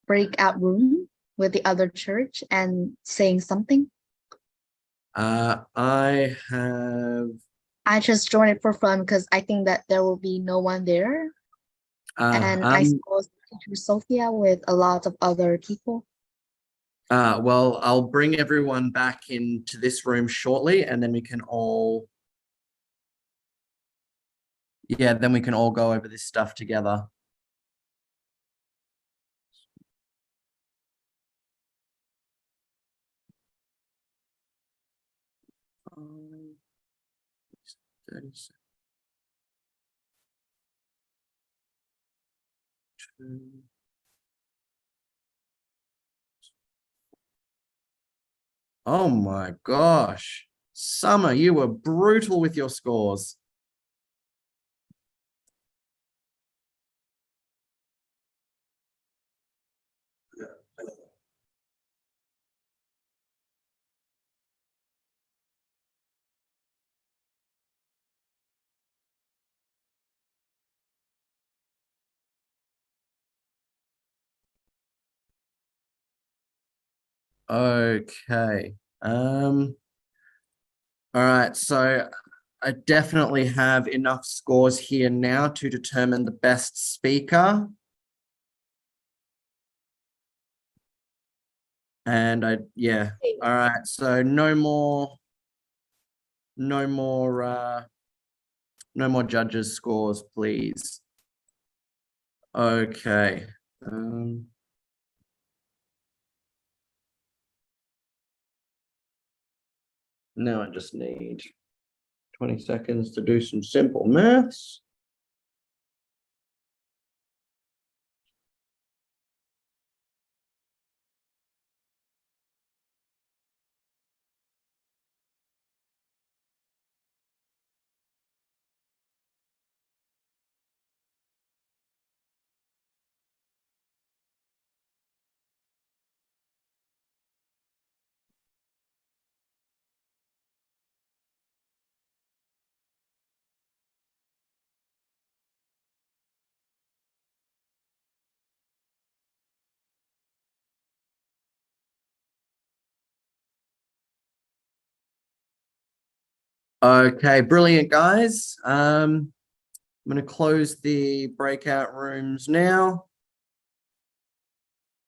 breakout room with the other church and saying something? I just joined it for fun because I think that there will be no one there. And I suppose teacher Sophia with a lot of other people. Well, I'll bring everyone back into this room shortly, and then we can all go over this stuff together. Oh my gosh. Summer, you were brutal with your scores. Okay. All right, so I definitely have enough scores here now to determine the best speaker. And all right, so no more judges' scores, please. Okay. Now I just need 20 seconds to do some simple maths. Okay, brilliant, guys. I'm going to close the breakout rooms now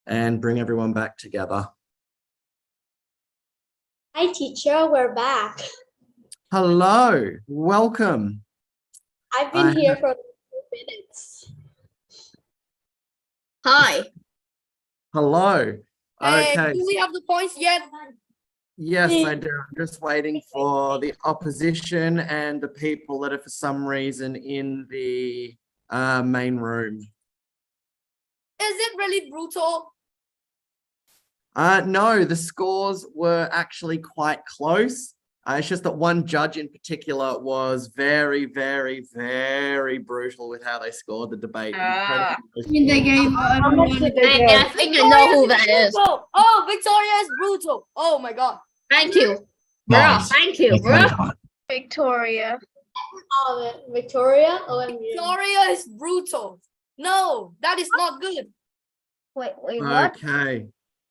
and bring everyone back together. Hi, teacher. We're back. Hello, welcome. I've been here for 2 minutes. Hi. Hello. Okay. Do we have the points yet? Yes, I do. I'm just waiting for the opposition and the people that are for some reason in the main room. Is it really brutal? No, the scores were actually quite close. It's just that one judge in particular was very, very, very brutal with how they scored the debate. I think I know who that is. Brutal. Oh, Victoria is brutal. Oh my god. Thank you. Bro, Nice. thank you, bro. Victoria. Oh, Victoria. OMG. Victoria is brutal. No, that is not good. Wait, what? Okay,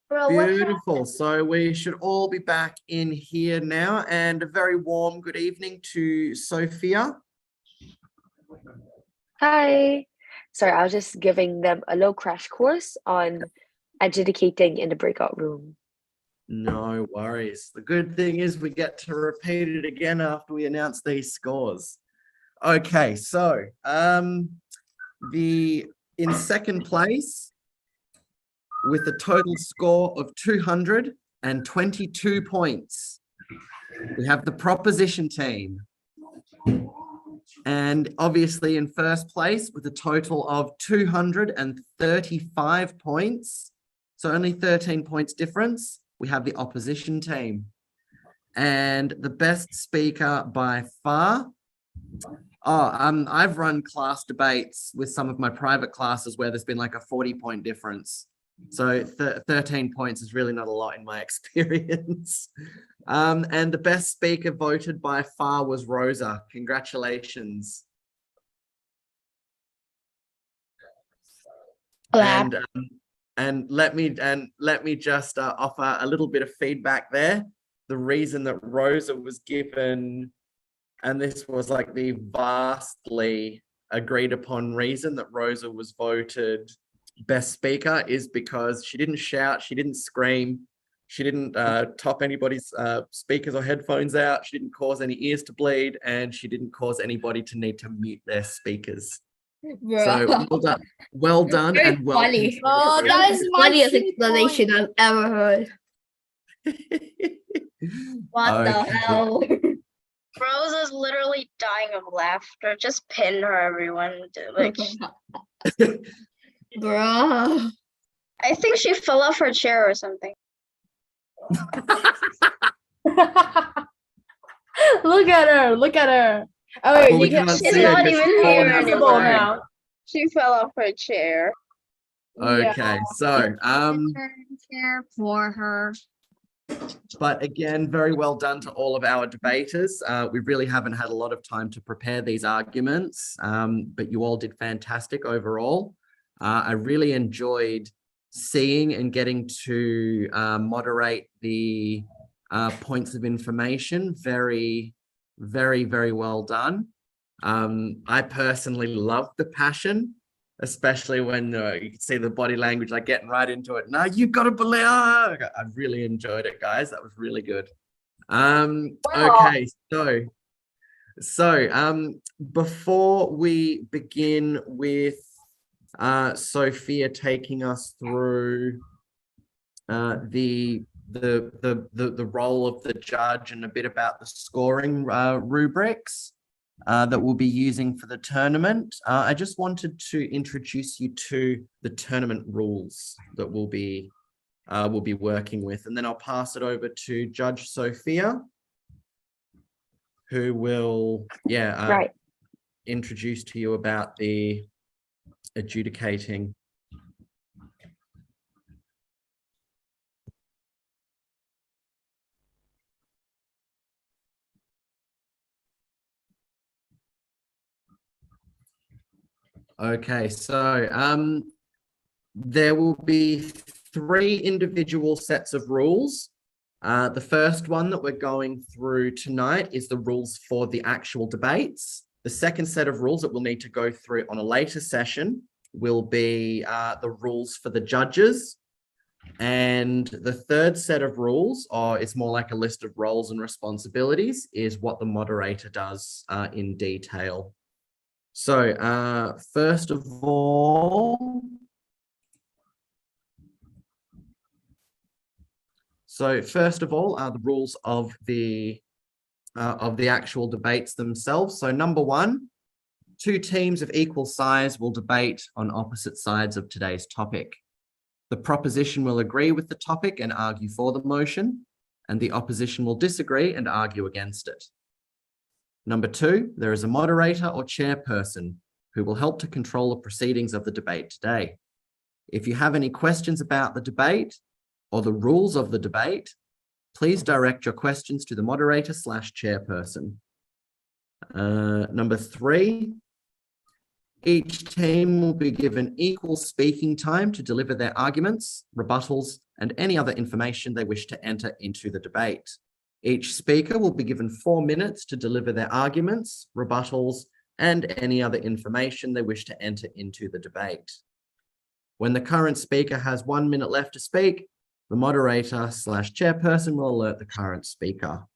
Bro, what beautiful. So we should all be back in here now, and a very warm good evening to Sophia. Hi. Sorry, I was just giving them a little crash course on adjudicating in the breakout room. No worries. The good thing is we get to repeat it again after we announce these scores. Okay, so in second place with a total score of 222 points, we have the proposition team. And obviously in first place with a total of 235 points, so only 13 points difference, we have the opposition team. And the best speaker by far, I've run class debates with some of my private classes where there's been like a 40-point difference. So 13 points is really not a lot in my experience. And the best speaker voted by far was Rosa. Congratulations. And let me just offer a little bit of feedback there. The reason that Rosa was given, and this was like the vastly agreed upon reason that Rosa was voted best speaker, is because she didn't shout, she didn't scream, she didn't top anybody's speakers or headphones out, she didn't cause any ears to bleed, and she didn't cause anybody to need to mute their speakers. So well done, well done, Very and well funny. Oh, That that is is the my funniest three explanation I've ever heard. What the Okay. hell? Rose is literally dying of laughter. Just pin her, everyone. Like, Bruh. I think she fell off her chair or something. Look at her. Look at her. Oh, wait, Well, we you can can't She's see it not 'cause even she's here fallen out of the visible anymore. frame. now. She fell off her chair. Okay, so Chair for her. but again, very well done to all of our debaters. We really haven't had a lot of time to prepare these arguments, but you all did fantastic overall. I really enjoyed seeing and getting to moderate the points of information. Very, very, very well done. I personally love the passion, especially when you can see the body language, like getting right into it. No, you've got to believe. I really enjoyed it, guys. That was really good. Okay, so before we begin with Sophia taking us through the role of the judge and a bit about the scoring rubrics that we'll be using for the tournament, I just wanted to introduce you to the tournament rules that we'll be working with, and then I'll pass it over to Judge Sophia, who will introduce to you about the adjudicating. Okay, so there will be 3 individual sets of rules. The first one that we're going through tonight is the rules for the actual debates. The second set of rules that we'll need to go through on a later session will be the rules for the judges. And the third set of rules, or it's more like a list of roles and responsibilities, is what the moderator does in detail. So first of all, are the rules of the actual debates themselves. So number 1, Two teams of equal size will debate on opposite sides of today's topic. The proposition will agree with the topic and argue for the motion, and the opposition will disagree and argue against it. Number two, there is a moderator or chairperson who will help to control the proceedings of the debate today. If you have any questions about the debate or the rules of the debate, please direct your questions to the moderator/chairperson. Number three, each team will be given equal speaking time to deliver their arguments, rebuttals, and any other information they wish to enter into the debate. Each speaker will be given 4 minutes to deliver their arguments, rebuttals, and any other information they wish to enter into the debate. When the current speaker has 1 minute left to speak, the moderator/chairperson will alert the current speaker.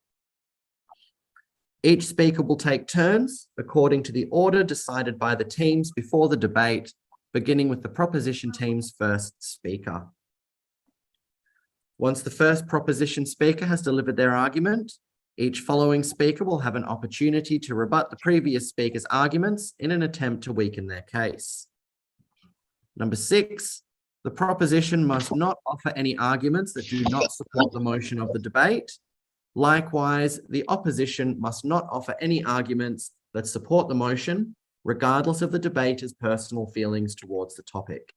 Each speaker will take turns according to the order decided by the teams before the debate, beginning with the proposition team's first speaker. Once the first proposition speaker has delivered their argument, each following speaker will have an opportunity to rebut the previous speaker's arguments in an attempt to weaken their case. Number six, the proposition must not offer any arguments that do not support the motion of the debate. Likewise, the opposition must not offer any arguments that support the motion, regardless of the debater's personal feelings towards the topic.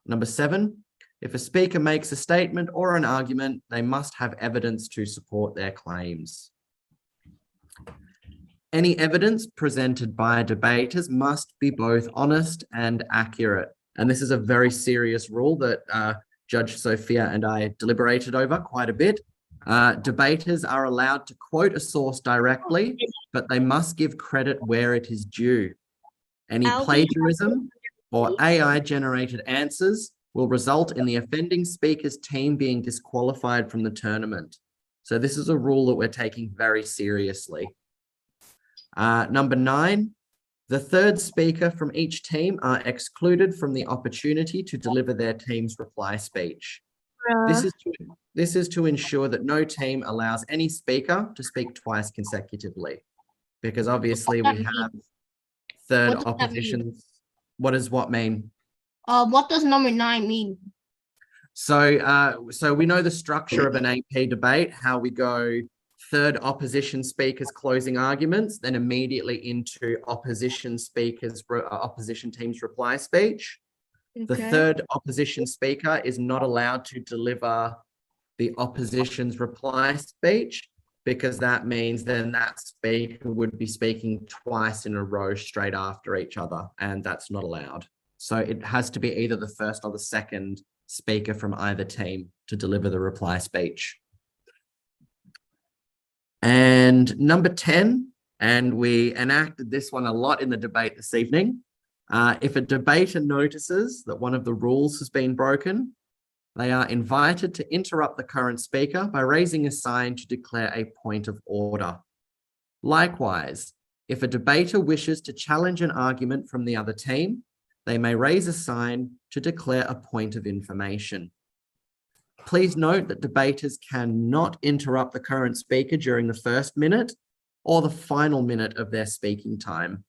Number seven, if a speaker makes a statement or an argument, they must have evidence to support their claims. Any evidence presented by debaters must be both honest and accurate. And this is a very serious rule that Judge Sophia and I deliberated over quite a bit. Debaters are allowed to quote a source directly, but they must give credit where it is due. Any plagiarism or AI-generated answers will result in the offending speaker's team being disqualified from the tournament. So this is a rule that we're taking very seriously. Number nine, the third speaker from each team are excluded from the opportunity to deliver their team's reply speech. This is to ensure that no team allows any speaker to speak twice consecutively, because obviously we have third oppositions. What does what mean? What does number 9 mean? So we know the structure of an AP debate, how we go third opposition speakers closing arguments, then immediately into opposition speakers, opposition team's reply speech. The third opposition speaker is not allowed to deliver the opposition's reply speech, because that means then that speaker would be speaking twice in a row straight after each other, and that's not allowed. So it has to be either the first or the second speaker from either team to deliver the reply speech. And number 10, and we enacted this one a lot in the debate this evening. If a debater notices that one of the rules has been broken, they are invited to interrupt the current speaker by raising a sign to declare a point of order. Likewise, if a debater wishes to challenge an argument from the other team, they may raise a sign to declare a point of information. Please note that debaters cannot interrupt the current speaker during the first minute or the final minute of their speaking time.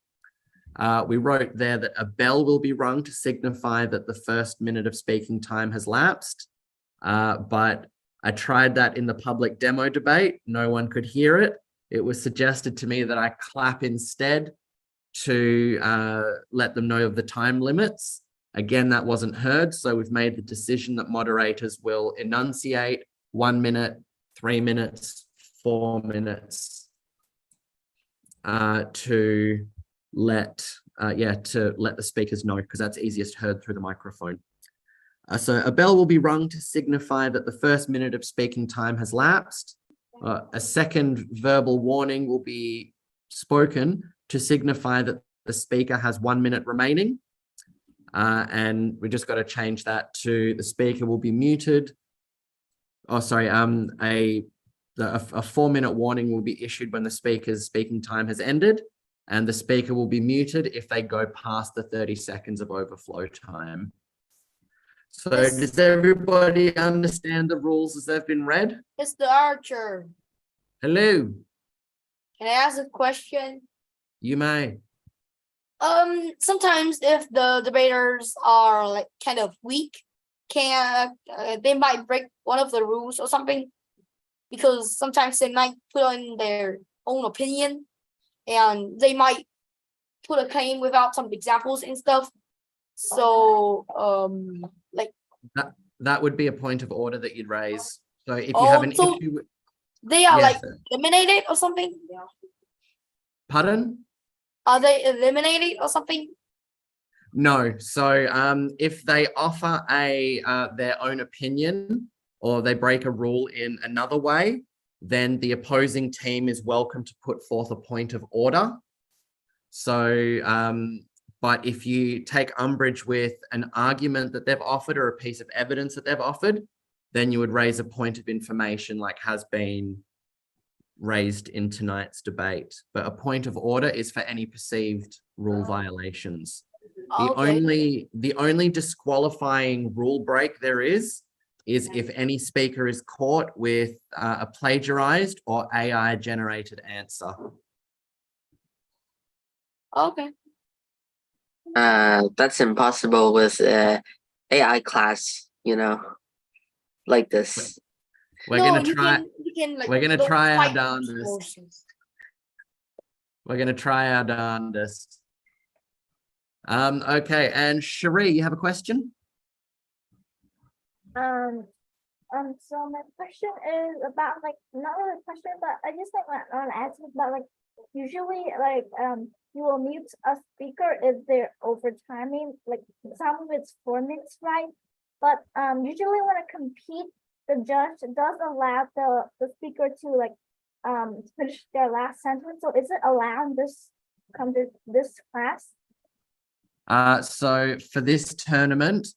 We wrote there that a bell will be rung to signify that the first minute of speaking time has lapsed, but I tried that in the public demo debate. No one could hear it. It was suggested to me that I clap instead to let them know of the time limits. Again, that wasn't heard, so we've made the decision that moderators will enunciate 1 minute, 3 minutes, 4 minutes to let the speakers know, because that's easiest heard through the microphone. So a bell will be rung to signify that the first minute of speaking time has lapsed. A second verbal warning will be spoken to signify that the speaker has 1 minute remaining. And we just got to change that to the speaker will be muted. Oh, sorry, a 4 minute warning will be issued when the speaker's speaking time has ended, and the speaker will be muted if they go past the 30 seconds of overflow time. So does everybody understand the rules as they've been read? Mr. Archer, Hello, can I ask a question? you may. Sometimes if the debaters are like kind of weak, they might break one of the rules or something, because sometimes they might put on their own opinion, and they might put a claim without some examples and stuff. So like That would be a point of order that you'd raise. So if you have an so issue with, they are Yes, like sir. eliminated or something. Pardon? Are they eliminated or something? No. So if they offer their own opinion or they break a rule in another way, then the opposing team is welcome to put forth a point of order. So but if you take umbrage with an argument that they've offered or a piece of evidence that they've offered, then you would raise a point of information like has been raised in tonight's debate. But a point of order is for any perceived rule violations. The only disqualifying rule break there is if any speaker is caught with a plagiarized or AI generated answer. Okay. That's impossible with AI class, like this. We're gonna try. We're gonna try our darndest. We're gonna try our darndest. Okay, and Cherie, you have a question? So my question is about not really a question, but I just want to ask about usually you will mute a speaker if they're over timing, some of it's 4 minutes, right? But usually when I compete, the judge does allow the speaker to finish their last sentence. So is it allowed this class? So for this tournament,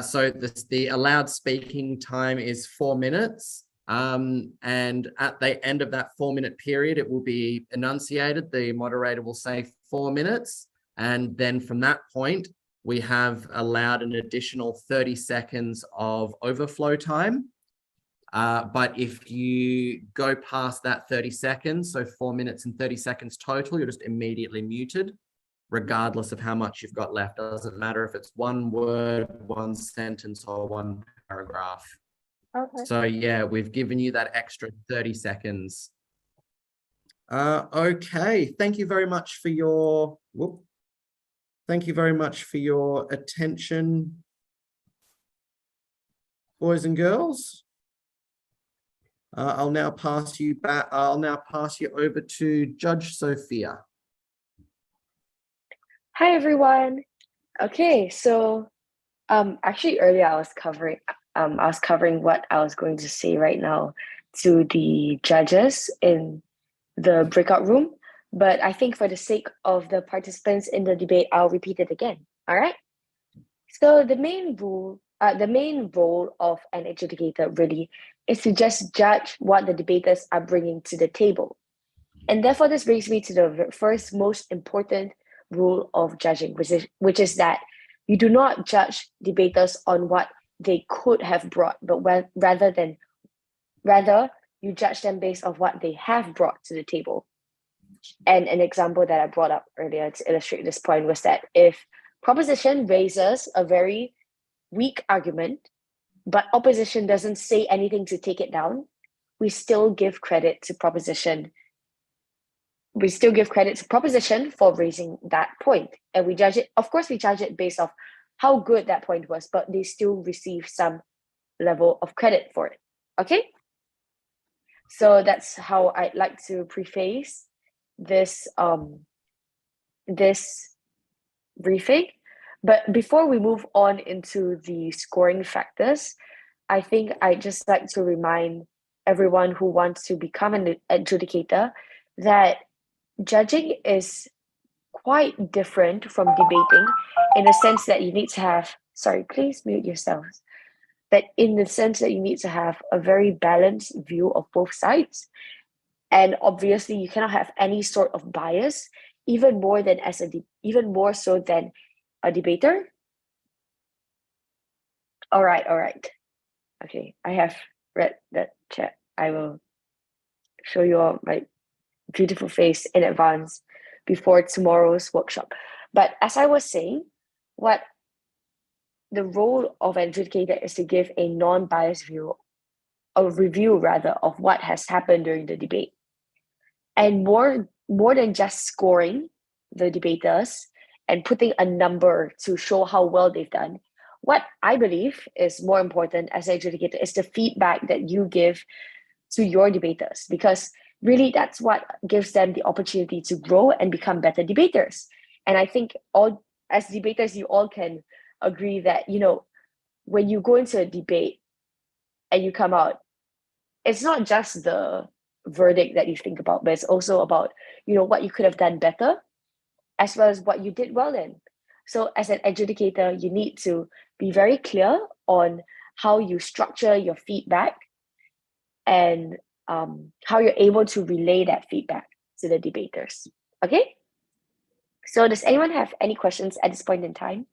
so the allowed speaking time is 4 minutes. And at the end of that 4-minute period, it will be enunciated. The moderator will say 4 minutes. And then from that point, we have allowed an additional 30 seconds of overflow time. But if you go past that 30 seconds, so 4 minutes and 30 seconds total, you're just immediately muted, regardless of how much you've got left. Doesn't matter if it's one word, one sentence, or one paragraph. Okay. So yeah, we've given you that extra 30 seconds. Okay, thank you very much for your, thank you very much for your attention, boys and girls. I'll now pass you back. I'll now pass you over to Judge Sophia. Hi everyone. Okay, so actually earlier I was covering what I was going to say right now to the judges in the breakout room, but I think for the sake of the participants in the debate, I'll repeat it again. All right. So the main role of an adjudicator really is to just judge what the debaters are bringing to the table, and therefore this brings me to the first most important rule of judging, which is that you do not judge debaters on what they could have brought, but rather you judge them based on what they have brought to the table. And an example that I brought up earlier to illustrate this point was that if proposition raises a very weak argument, but opposition doesn't say anything to take it down, we still give credit to proposition. We still give credit to proposition for raising that point, and we judge it. Of course, we judge it based off how good that point was, but they still receive some level of credit for it. Okay, so that's how I'd like to preface this this briefing. But before we move on into the scoring factors, I think I'd just like to remind everyone who wants to become an adjudicator that judging is quite different from debating in the sense that you need to have, sorry, please mute yourselves, that in the sense that you need to have a very balanced view of both sides. And obviously you cannot have any sort of bias, even more so than a debater. All right. Okay, I have read that chat. I will show you all my beautiful face in advance before tomorrow's workshop. But as I was saying, what the role of an adjudicator is to give a non-biased view, a review rather, of what has happened during the debate. And more than just scoring the debaters and putting a number to show how well they've done, what I believe is more important as an adjudicator is the feedback that you give to your debaters, because really that's what gives them the opportunity to grow and become better debaters. And I think all as debaters, you all can agree that, you know, when you go into a debate and you come out, it's not just the verdict that you think about, but it's also about, you know, what you could have done better, as well as what you did well in. So as an adjudicator, you need to be very clear on how you structure your feedback and how you're able to relay that feedback to the debaters. Okay? So does anyone have any questions at this point in time?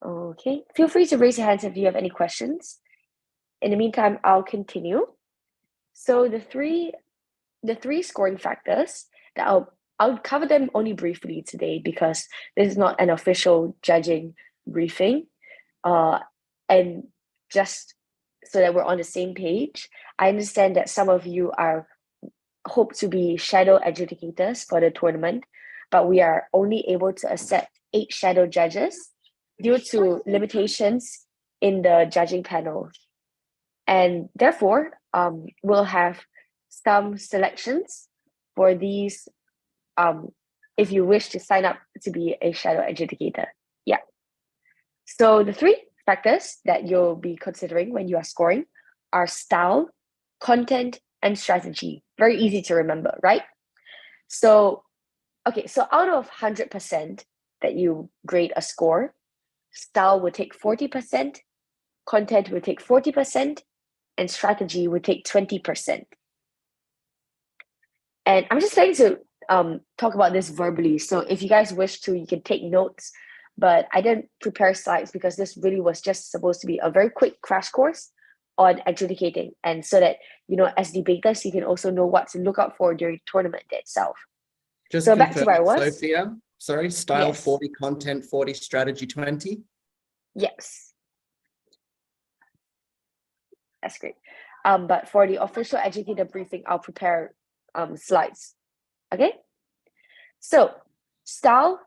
Okay, feel free to raise your hands if you have any questions. In the meantime, I'll continue. So the three scoring factors that I'll cover them only briefly today because this is not an official judging briefing. And just so that we're on the same page, I understand that some of you hope to be shadow adjudicators for the tournament, but we are only able to accept 8 shadow judges due to limitations in the judging panel. And therefore, we'll have some selections for these if you wish to sign up to be a shadow adjudicator. Yeah. So the 3 factors that you'll be considering when you are scoring are style, content, and strategy. Very easy to remember, right? So, okay, so out of 100% that you grade a score, style would take 40%, content would take 40%, and strategy would take 20%. And I'm just going to talk about this verbally. So if you guys wish to, you can take notes, but I didn't prepare slides because this really was just supposed to be a very quick crash course on adjudicating. And so that, you know, as debaters, you can also know what to look out for during the tournament itself. Just so back to where I was. Sophia, sorry, style Yes. 40, content 40, strategy 20. Yes. That's great. But for the official educator briefing, I'll prepare slides. Okay. So style,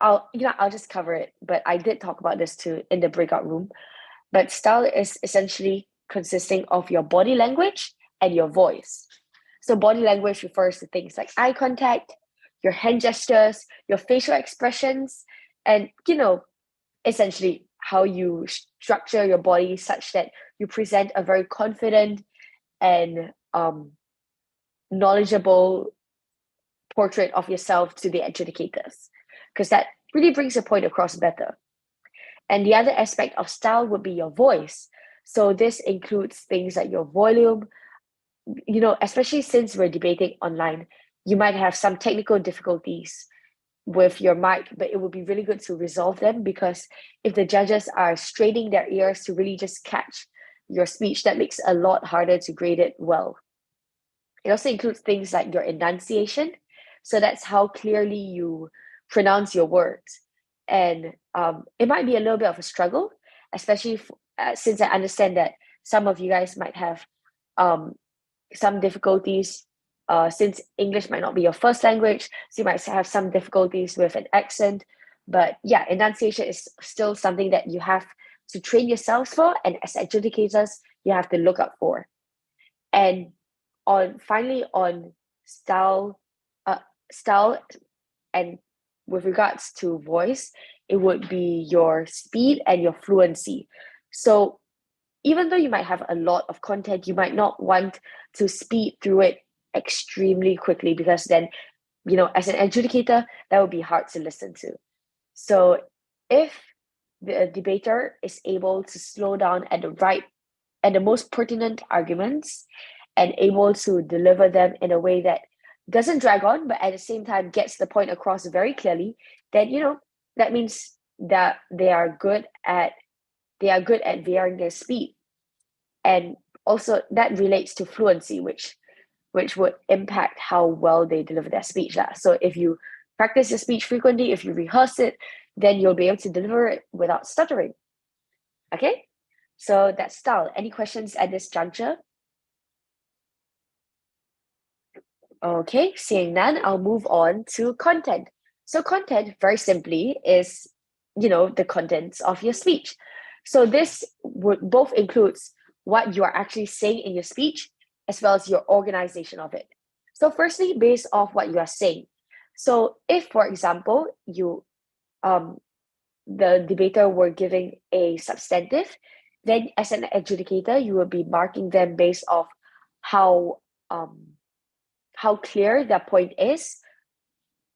I'll just cover it, but I did talk about this too in the breakout room. But style is essentially consisting of your body language and your voice. So body language refers to things like eye contact, your hand gestures, your facial expressions, and, you know, essentially how you structure your body such that you present a very confident and knowledgeable portrait of yourself to the adjudicators, because that really brings your point across better. And the other aspect of style would be your voice. So this includes things like your volume. You know, especially since we're debating online, you might have some technical difficulties with your mic, but it would be really good to resolve them, because if the judges are straining their ears to really just catch your speech, that makes it a lot harder to grade it well. It also includes things like your enunciation. So that's how clearly you pronounce your words. And it might be a little bit of a struggle, especially since I understand that some of you guys might have some difficulties since English might not be your first language, so you might have some difficulties with an accent. But yeah, enunciation is still something that you have to train yourselves for, and as adjudicators, you have to look up for. And finally on style and with regards to voice, it would be your speed and your fluency. So even though you might have a lot of content, you might not want to speed through it extremely quickly, because then, you know, as an adjudicator, that would be hard to listen to. So if the debater is able to slow down at the most pertinent arguments and able to deliver them in a way that doesn't drag on, but at the same time gets the point across very clearly, then, you know, that means that they are good at varying their speed. And also that relates to fluency, which which would impact how well they deliver their speech. So if you practice your speech frequently, if you rehearse it, then you'll be able to deliver it without stuttering. Okay, so that's style. Any questions at this juncture? Okay, seeing none, I'll move on to content. So content, very simply, is, the contents of your speech. So this would both includes what you are actually saying in your speech, as well as your organization of it. So firstly, based off what you are saying. So if, for example, the debater were giving a substantive, then as an adjudicator, you will be marking them based off how clear their point is,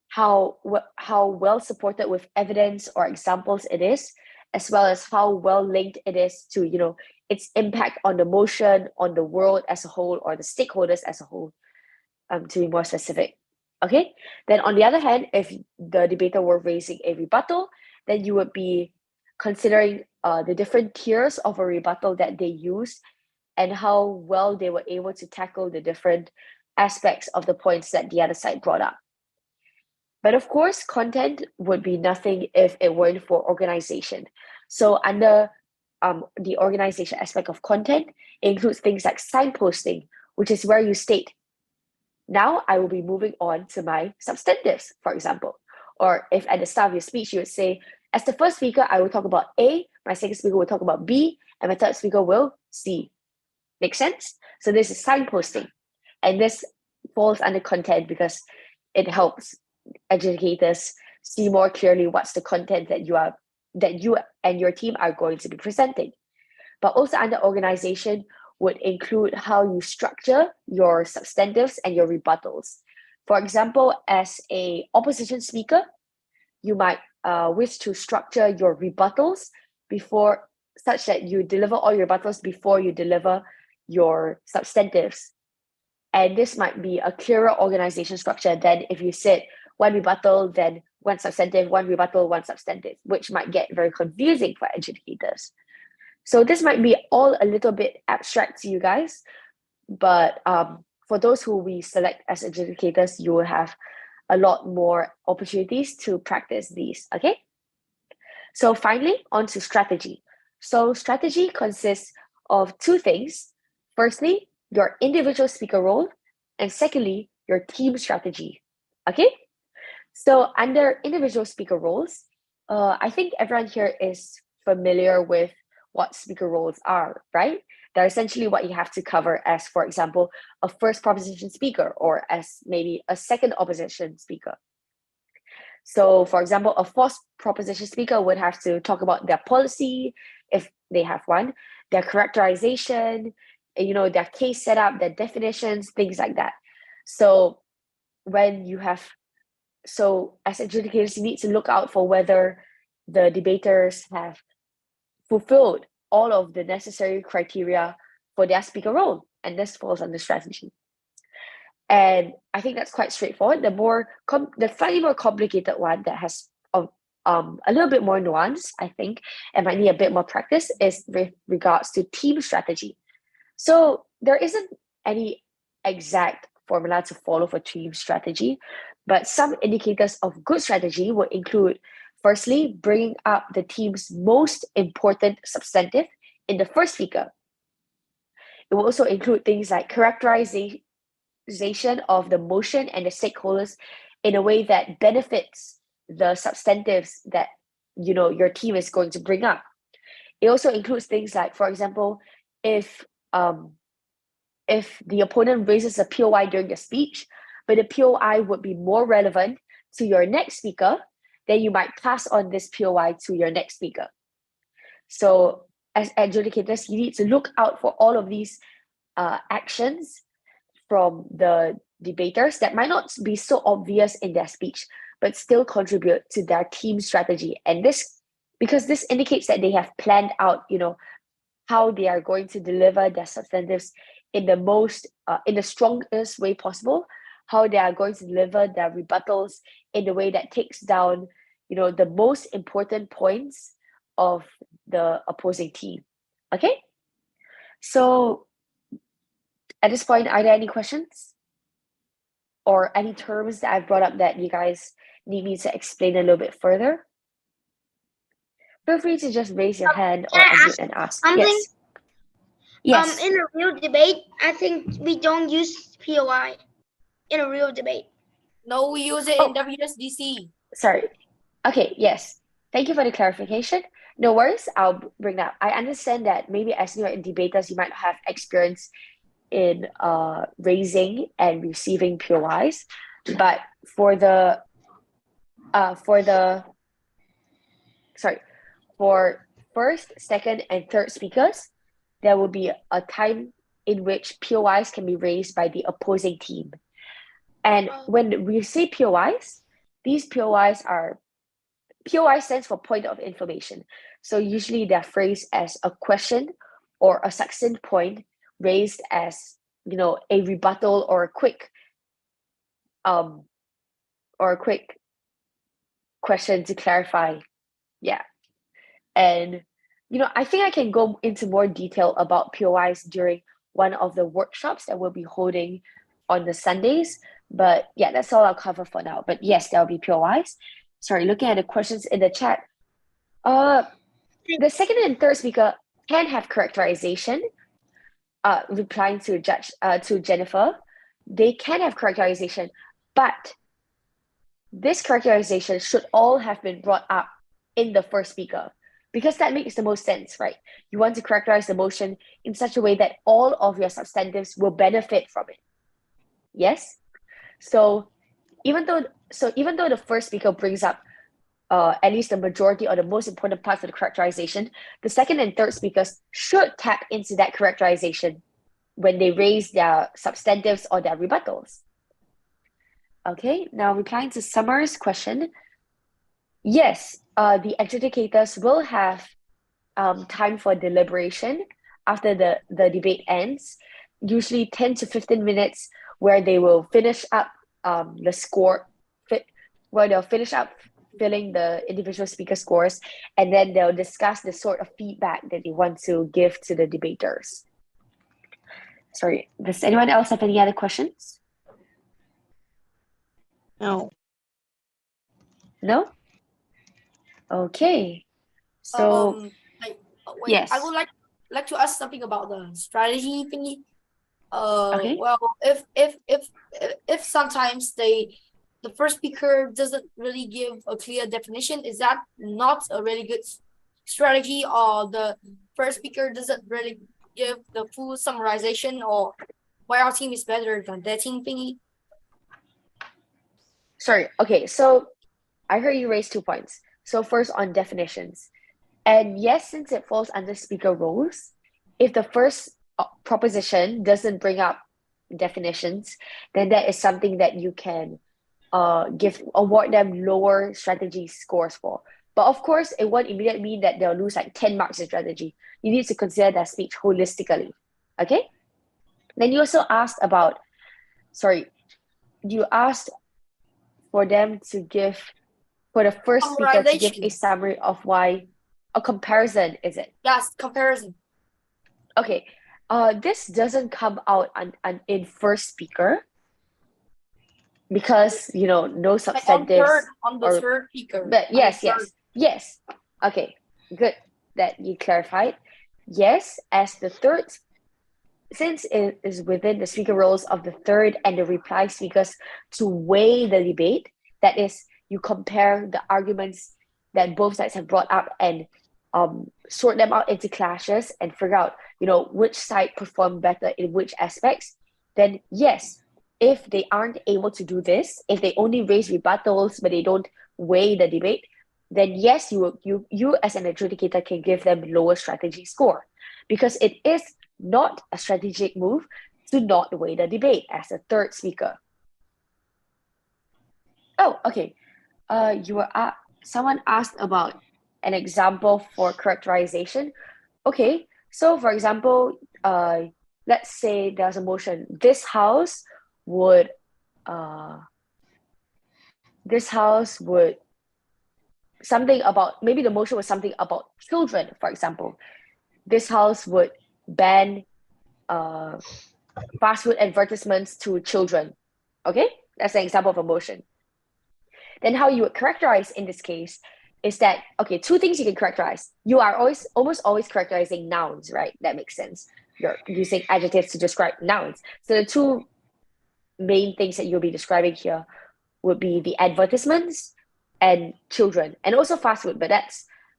how well supported with evidence or examples it is, as well as how well linked it is to its impact on the motion, on the world as a whole, or the stakeholders as a whole, to be more specific. Okay, then on the other hand, if the debater were raising a rebuttal, then you would be considering the different tiers of a rebuttal that they used and how well they were able to tackle the different aspects of the points that the other side brought up. But of course, content would be nothing if it weren't for organization. So under the organization aspect of content, it includes things like signposting, which is where you state, now I will be moving on to my substantives, for example. Or if at the start of your speech, you would say, as the first speaker, I will talk about A, my second speaker will talk about B, and my third speaker will C. Make sense? So this is signposting. And this falls under content because it helps adjudicators see more clearly what's the content that you and your team are going to be presenting. But also under organization would include how you structure your substantives and your rebuttals. For example, as an opposition speaker, you might wish to structure your rebuttals such that you deliver all your rebuttals before you deliver your substantives. And this might be a clearer organization structure than if you said one rebuttal, then one substantive, one rebuttal, one substantive, which might get very confusing for adjudicators. So this might be all a little bit abstract to you guys, but for those who we select as adjudicators, you will have a lot more opportunities to practice these, okay? So finally, on to strategy. So strategy consists of two things. Firstly, your individual speaker role, and secondly, your team strategy, okay? So under individual speaker roles, I think everyone here is familiar with what speaker roles are, right? They're essentially what you have to cover as, for example, a first proposition speaker or as maybe a second opposition speaker. So for example, a first proposition speaker would have to talk about their policy, if they have one, their characterization, their case setup, their definitions, things like that. So as adjudicators, you need to look out for whether the debaters have fulfilled all of the necessary criteria for their speaker role, and this falls under strategy. And I think that's quite straightforward. The slightly more complicated one that has a little bit more nuance, I think, and might need a bit more practice is with regards to team strategy. So there isn't any exact formula to follow for team strategy, but some indicators of good strategy would include, firstly, bringing up the team's most important substantive in the first speaker. It will also include things like characterization of the motion and the stakeholders in a way that benefits the substantives that your team is going to bring up. It also includes things like, for example, if the opponent raises a POI during the speech, but the POI would be more relevant to your next speaker, then you might pass on this POI to your next speaker. So as adjudicators, you need to look out for all of these actions from the debaters that might not be so obvious in their speech, but still contribute to their team strategy. And because this indicates that they have planned out, how they are going to deliver their substantives in the strongest way possible, how they are going to deliver their rebuttals in the way that takes down, the most important points of the opposing team. Okay? So at this point, are there any questions? or any terms that I've brought up that you guys need me to explain a little bit further? Feel free to just raise your hand or Can I unmute ask and ask. something? Yes. Yes. In a real debate, I think we don't use POI in a real debate. No, we use it in WSDC. Sorry. Okay, yes. Thank you for the clarification. No worries, I'll bring that. I understand that maybe as new debaters, you might have experience in raising and receiving POIs, but for first, second, and third speakers, there will be a time in which POIs can be raised by the opposing team. And when we say POIs, these POI stands for point of information. So usually they're phrased as a question or a succinct point raised as, a rebuttal or a quick question to clarify. Yeah. And, I think I can go into more detail about POIs during one of the workshops that we'll be holding on the Sundays. But yeah, that's all I'll cover for now. But yes, there'll be POIs. Sorry, looking at the questions in the chat. The second and third speaker can have characterization. Replying to Jennifer, they can have characterization, but this characterization should all have been brought up in the first speaker, because that makes the most sense, right? You want to characterize the motion in such a way that all of your substantives will benefit from it. Yes? So even though the first speaker brings up at least the majority or the most important parts of the characterization, the second and third speakers should tap into that characterization when they raise their substantives or their rebuttals. Okay, now replying to Summer's question, yes, the adjudicators will have time for deliberation after the debate ends, usually 10 to 15 minutes, where they will finish up the score, where they'll finish up filling the individual speaker scores, and then they'll discuss the sort of feedback that they want to give to the debaters. Sorry, does anyone else have any other questions? No. No? Okay. So yes. I would like to ask something about the strategy thingy. Okay. Well, if sometimes the first speaker doesn't really give a clear definition, is that not a really good strategy, or the first speaker doesn't really give the full summarization, or why our team is better than their team thingy? Sorry, okay, so I heard you raise 2 points. So first on definitions. And yes, since it falls under speaker roles, if the first proposition doesn't bring up definitions, then that is something that you can award them lower strategy scores for. But of course, it won't immediately mean that they'll lose like 10 marks in strategy. You need to consider their speech holistically. Okay? Then you also asked about, you asked for them to give, for the first speaker to give a summary of why, a comparison, is it? Yes, comparison. Okay. This doesn't come out in first speaker, because no substantives on the third speaker. But yes. Okay, good that you clarified. Yes, as the third, since it is within the speaker roles of the third and the reply speakers to weigh the debate, that is, you compare the arguments that both sides have brought up and sort them out into clashes and figure out which side performed better in which aspects. Then yes, if they aren't able to do this, if they only raise rebuttals but they don't weigh the debate, then yes, you as an adjudicator can give them lower strategy score, because it is not a strategic move to not weigh the debate as a third speaker. Oh, okay. Someone asked about an example for characterization. Okay, so for example, let's say there's a motion. This house would something about, maybe the motion was something about children, for example. This house would ban fast food advertisements to children. Okay, That's an example of a motion. Then how you would characterize in this case is that, okay, two things you can characterize. You are almost always characterizing nouns, right? That makes sense. You're using adjectives to describe nouns. So the two main things that you'll be describing here would be the advertisements and children, and also fast food, but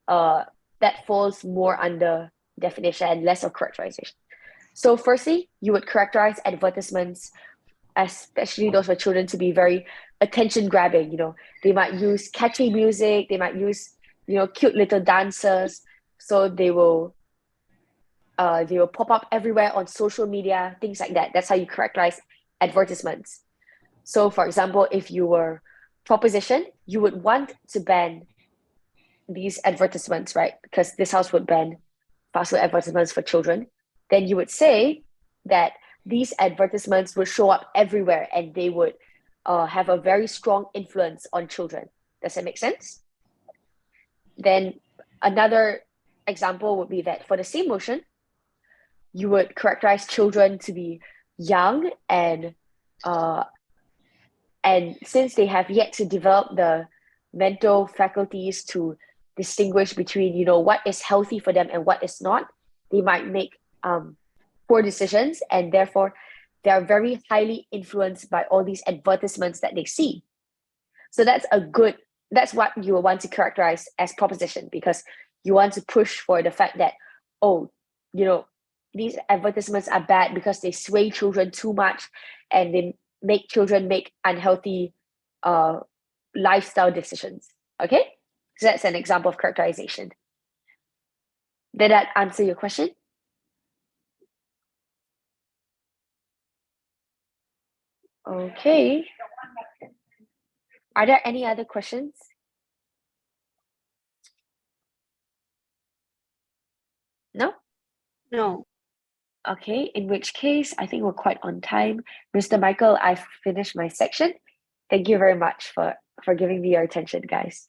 that falls more under definition and less of characterization. So firstly, you would characterize advertisements, especially those for children, to be very attention grabbing. You know, they might use catchy music, they might use, you know, cute little dancers. So they will pop up everywhere on social media, things like that. That's how you characterize advertisements. So for example, if you were proposition, you would want to ban these advertisements, right? Because this house would ban fast food advertisements for children. Then you would say that these advertisements would show up everywhere and they would have a very strong influence on children. Does that make sense? Then another example would be that for the same motion, you would characterize children to be young and since they have yet to develop the mental faculties to distinguish between, you know, what is healthy for them and what is not, they might make poor decisions, and therefore they are very highly influenced by all these advertisements that they see. So that's what you want to characterize as proposition, because you want to push for the fact that, oh, you know, these advertisements are bad because they sway children too much and they make children make unhealthy lifestyle decisions. Okay, so that's an example of characterization. Did that answer your question? Okay. Are there any other questions? No? No. Okay, in which case, I think we're quite on time. Mr. Michael, I've finished my section. Thank you very much for giving me your attention, guys.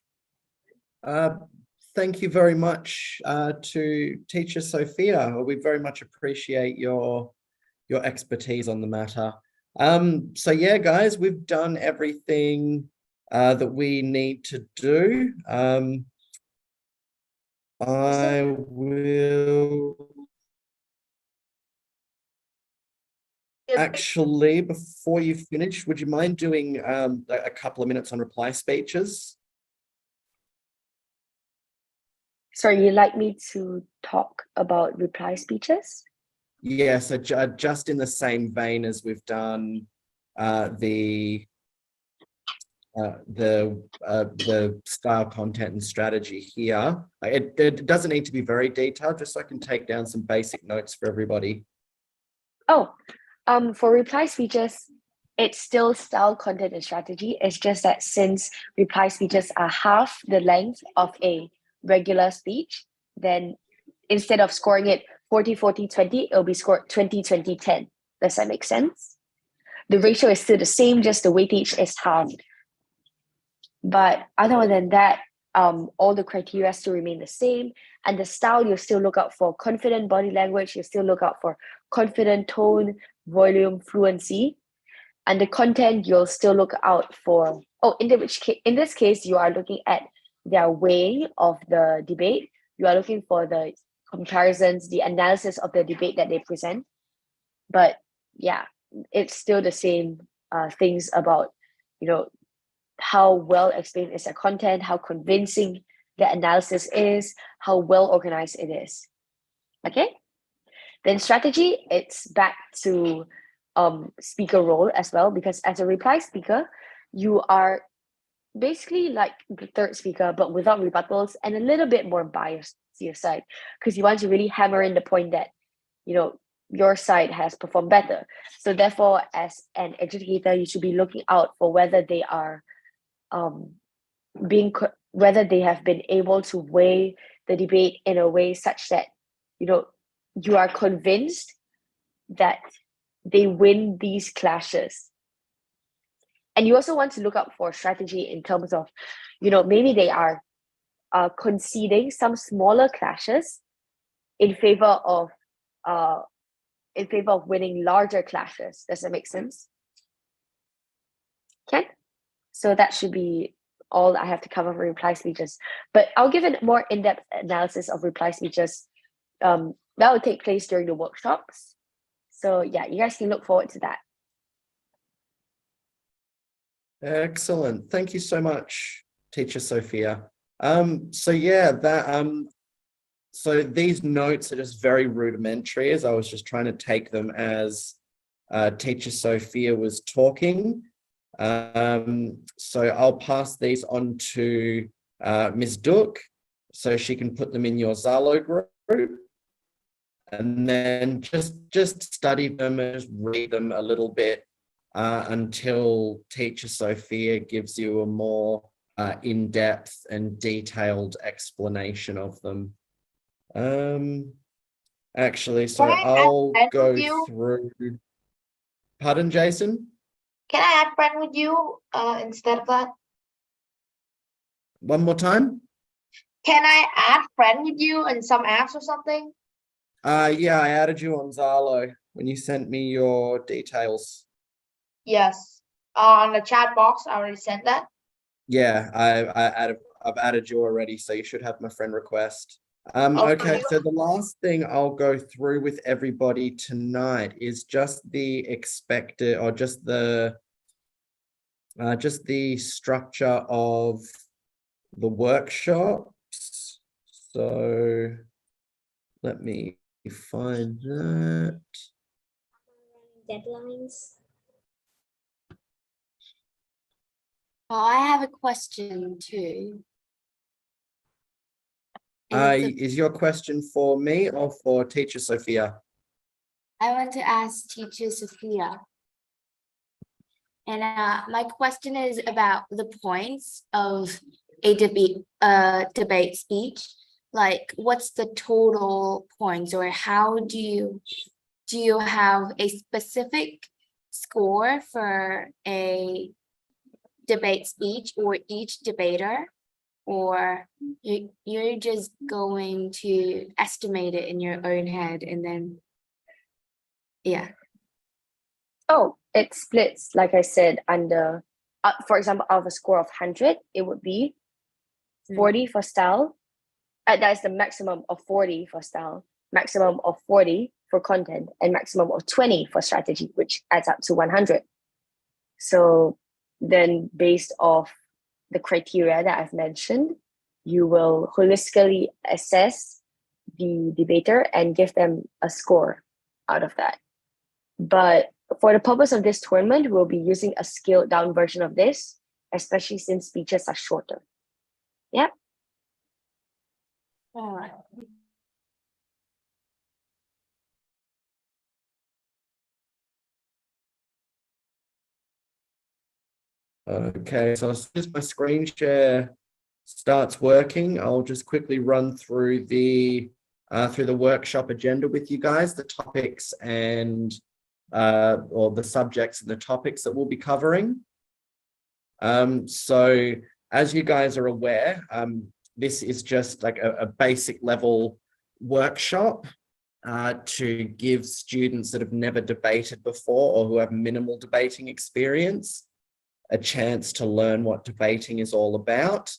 Thank you very much to Teacher Sophia. We very much appreciate your expertise on the matter. So yeah, guys, we've done everything that we need to do. I will actually, before you finish, would you mind doing a couple of minutes on reply speeches? Sorry, you'd like me to talk about reply speeches? Yeah, so just in the same vein as we've done the style, content, and strategy here. It doesn't need to be very detailed, just so I can take down some basic notes for everybody. Oh, for reply speeches, it's still style, content, and strategy. It's just that since reply speeches are half the length of a regular speech, then instead of scoring it 40, 40, 20, it'll be scored 20, 20, 10. Does that make sense? The ratio is still the same, just the weightage is halved. But other than that, all the criteria still remain the same. And the style, you still look out for confident body language, you still look out for confident tone, volume, fluency. And the content, you'll still look out for, in this case, you are looking at their weighing of the debate. You are looking for the comparisons, the analysis of the debate that they present. But yeah, it's still the same things about, you know, how well explained is the content, how convincing the analysis is, how well organized it is. Okay? Then strategy, it's back to speaker role as well, because as a reply speaker, you are basically like the third speaker, but without rebuttals and a little bit more biased to your side, because you want to really hammer in the point that, you know, your side has performed better. So therefore, as an educator, you should be looking out for whether they are whether they have been able to weigh the debate in a way such that, you know, you are convinced that they win these clashes. And you also want to look out for strategy in terms of, you know, maybe they are conceding some smaller clashes in favor of winning larger clashes. Does that make sense? Okay, so that should be all I have to cover for reply speeches. But I'll give a more in-depth analysis of reply speeches. That will take place during the workshops. So yeah, you guys can look forward to that. Excellent. Thank you so much, Teacher Sophia. So yeah, so these notes are just very rudimentary, as I was just trying to take them as Teacher Sophia was talking. So I'll pass these on to Ms. Duke so she can put them in your Zalo group, and then just study them and just read them a little bit until Teacher Sophia gives you a more in-depth and detailed explanation of them. Actually, so I'll go through. Pardon, Jason? Can I add friend with you instead of that? One more time? Can I add friend with you in some apps or something? Yeah, I added you on Zalo when you sent me your details. Yes. On the chat box, I already sent that. Yeah, I've added you already, so you should have my friend request. Okay, so the last thing I'll go through with everybody tonight is just the expected, or just the structure of the workshops. So let me find that. Deadlines. Oh, I have a question too. Is your question for me or for Teacher Sophia? I want to ask Teacher Sophia. And my question is about the points of a debate speech. Like, what's the total points, or how do you have a specific score for a debate speech or each debater? Or you're just going to estimate it in your own head and then, yeah. Oh, it splits, like I said, under, for example, out of a score of 100, it would be 40 for style. That is the maximum of 40 for style, maximum of 40 for content, and maximum of 20 for strategy, which adds up to 100. So then based off the criteria that I've mentioned, you will holistically assess the debater and give them a score out of that. But for the purpose of this tournament, we'll be using a scaled down version of this, especially since speeches are shorter. Yeah. All right. Okay, so as soon as my screen share starts working, I'll just quickly run through the workshop agenda with you guys, the topics and or the subjects and the topics that we'll be covering. So as you guys are aware, this is just like a basic level workshop to give students that have never debated before or who have minimal debating experience a chance to learn what debating is all about.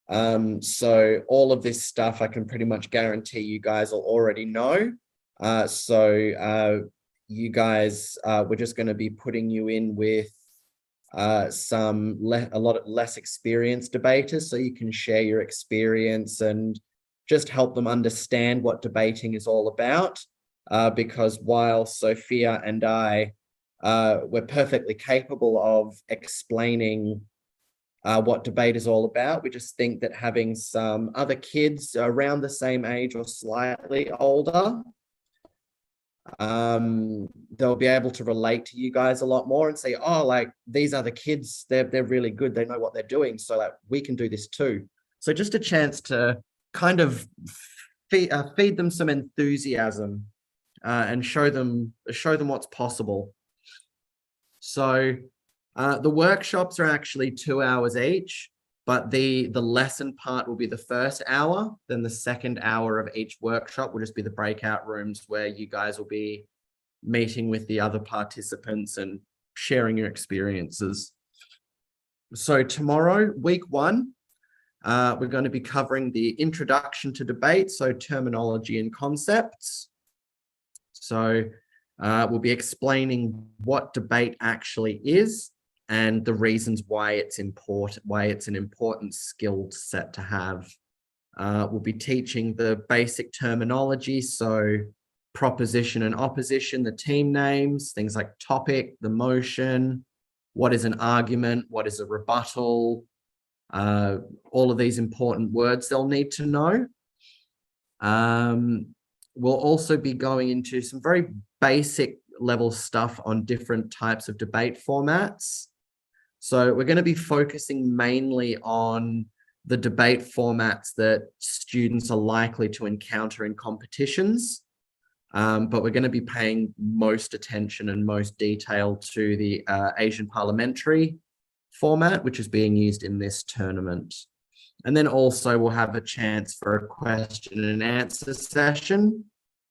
So all of this stuff I can pretty much guarantee you guys will already know. You guys, we're just going to be putting you in with a lot less experienced debaters, so you can share your experience and just help them understand what debating is all about. Because while Sophia and I, we're perfectly capable of explaining what debate is all about, we just think that having some other kids around the same age or slightly older, they'll be able to relate to you guys a lot more and say, oh, like these other kids, they're really good, they know what they're doing, so like we can do this too. So just a chance to kind of feed them some enthusiasm and show them what's possible. So the workshops are actually 2 hours each, but the lesson part will be the first hour. Then the second hour of each workshop will just be the breakout rooms where you guys will be meeting with the other participants and sharing your experiences. So tomorrow, week 1, we're going to be covering the introduction to debate, so terminology and concepts. So we'll be explaining what debate actually is and the reasons why it's important, why it's an important skill set to have. We'll be teaching the basic terminology, so proposition and opposition, the team names, things like topic, the motion, what is an argument, what is a rebuttal, all of these important words they'll need to know. We'll also be going into some very basic level stuff on different types of debate formats. So we're going to be focusing mainly on the debate formats that students are likely to encounter in competitions. But we're going to be paying most attention and most detail to the Asian parliamentary format, which is being used in this tournament. And then also we'll have a chance for a question and answer session.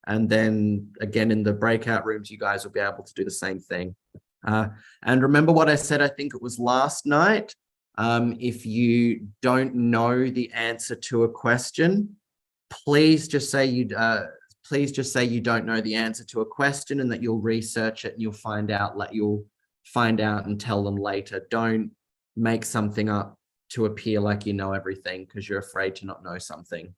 And then again, in the breakout rooms, you guys will be able to do the same thing. And remember what I said, I think it was last night. If you don't know the answer to a question, please just say you don't know the answer to a question and that you'll research it and you'll find out and tell them later. Don't make something up to appear like you know everything because you're afraid to not know something.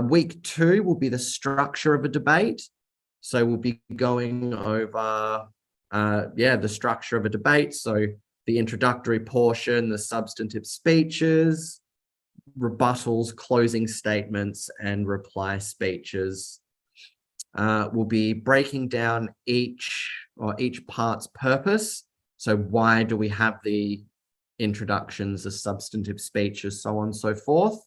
Week 2 will be the structure of a debate. So we'll be going over, the structure of a debate. So the introductory portion, the substantive speeches, rebuttals, closing statements, and reply speeches. We'll be breaking down each part's purpose. So why do we have the introductions, the substantive speeches, so on and so forth.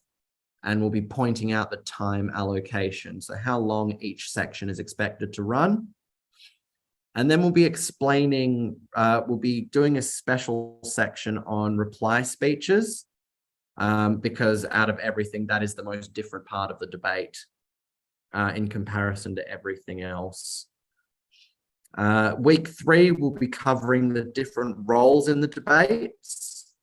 And we'll be pointing out the time allocation. So how long each section is expected to run. And then we'll be explaining, we'll be doing a special section on reply speeches. Because out of everything, that is the most different part of the debate in comparison to everything else. Week 3, we'll be covering the different roles in the debates.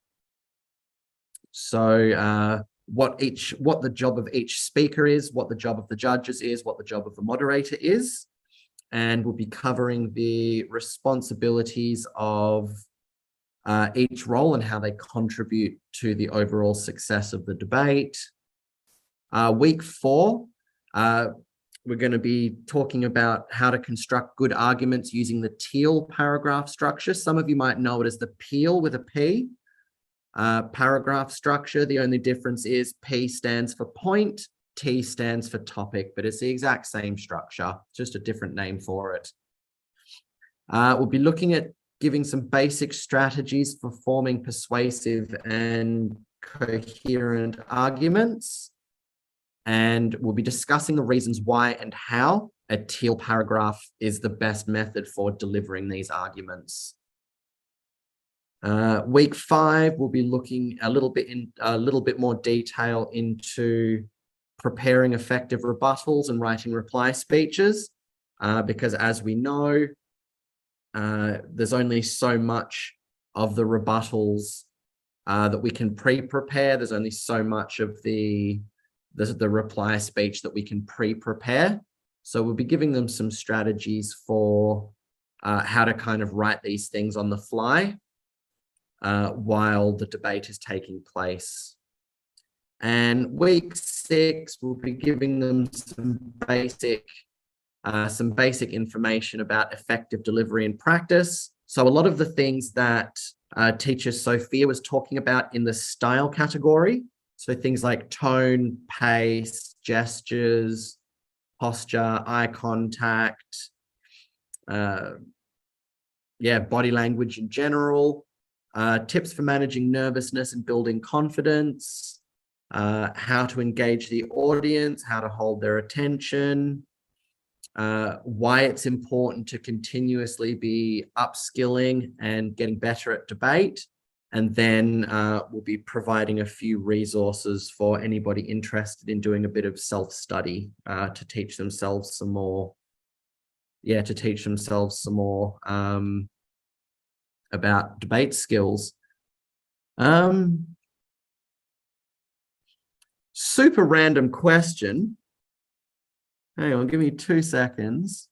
So what the job of each speaker is, what the job of the judges is, what the job of the moderator is. And we'll be covering the responsibilities of each role and how they contribute to the overall success of the debate. Week 4, we're going to be talking about how to construct good arguments using the Teal paragraph structure. Some of you might know it as the Peel with a P paragraph structure. The only difference is P stands for point, T stands for topic, but it's the exact same structure, just a different name for it. We'll be looking at giving some basic strategies for forming persuasive and coherent arguments. And we'll be discussing the reasons why and how a Teal paragraph is the best method for delivering these arguments. Week 5, we'll be looking a little bit more detail into preparing effective rebuttals and writing reply speeches, because as we know, there's only so much of the rebuttals that we can pre-prepare. There's only so much of the reply speech that we can pre-prepare. So we'll be giving them some strategies for how to kind of write these things on the fly while the debate is taking place. And week 6, we'll be giving them some basic information about effective delivery in practice. So a lot of the things that teacher Sophia was talking about in the style category, so things like tone, pace, gestures, posture, eye contact, body language in general, tips for managing nervousness and building confidence, how to engage the audience, how to hold their attention, why it's important to continuously be upskilling and getting better at debate. And then we'll be providing a few resources for anybody interested in doing a bit of self-study to teach themselves some more, about debate skills. Super random question. Hang on, give me 2 seconds.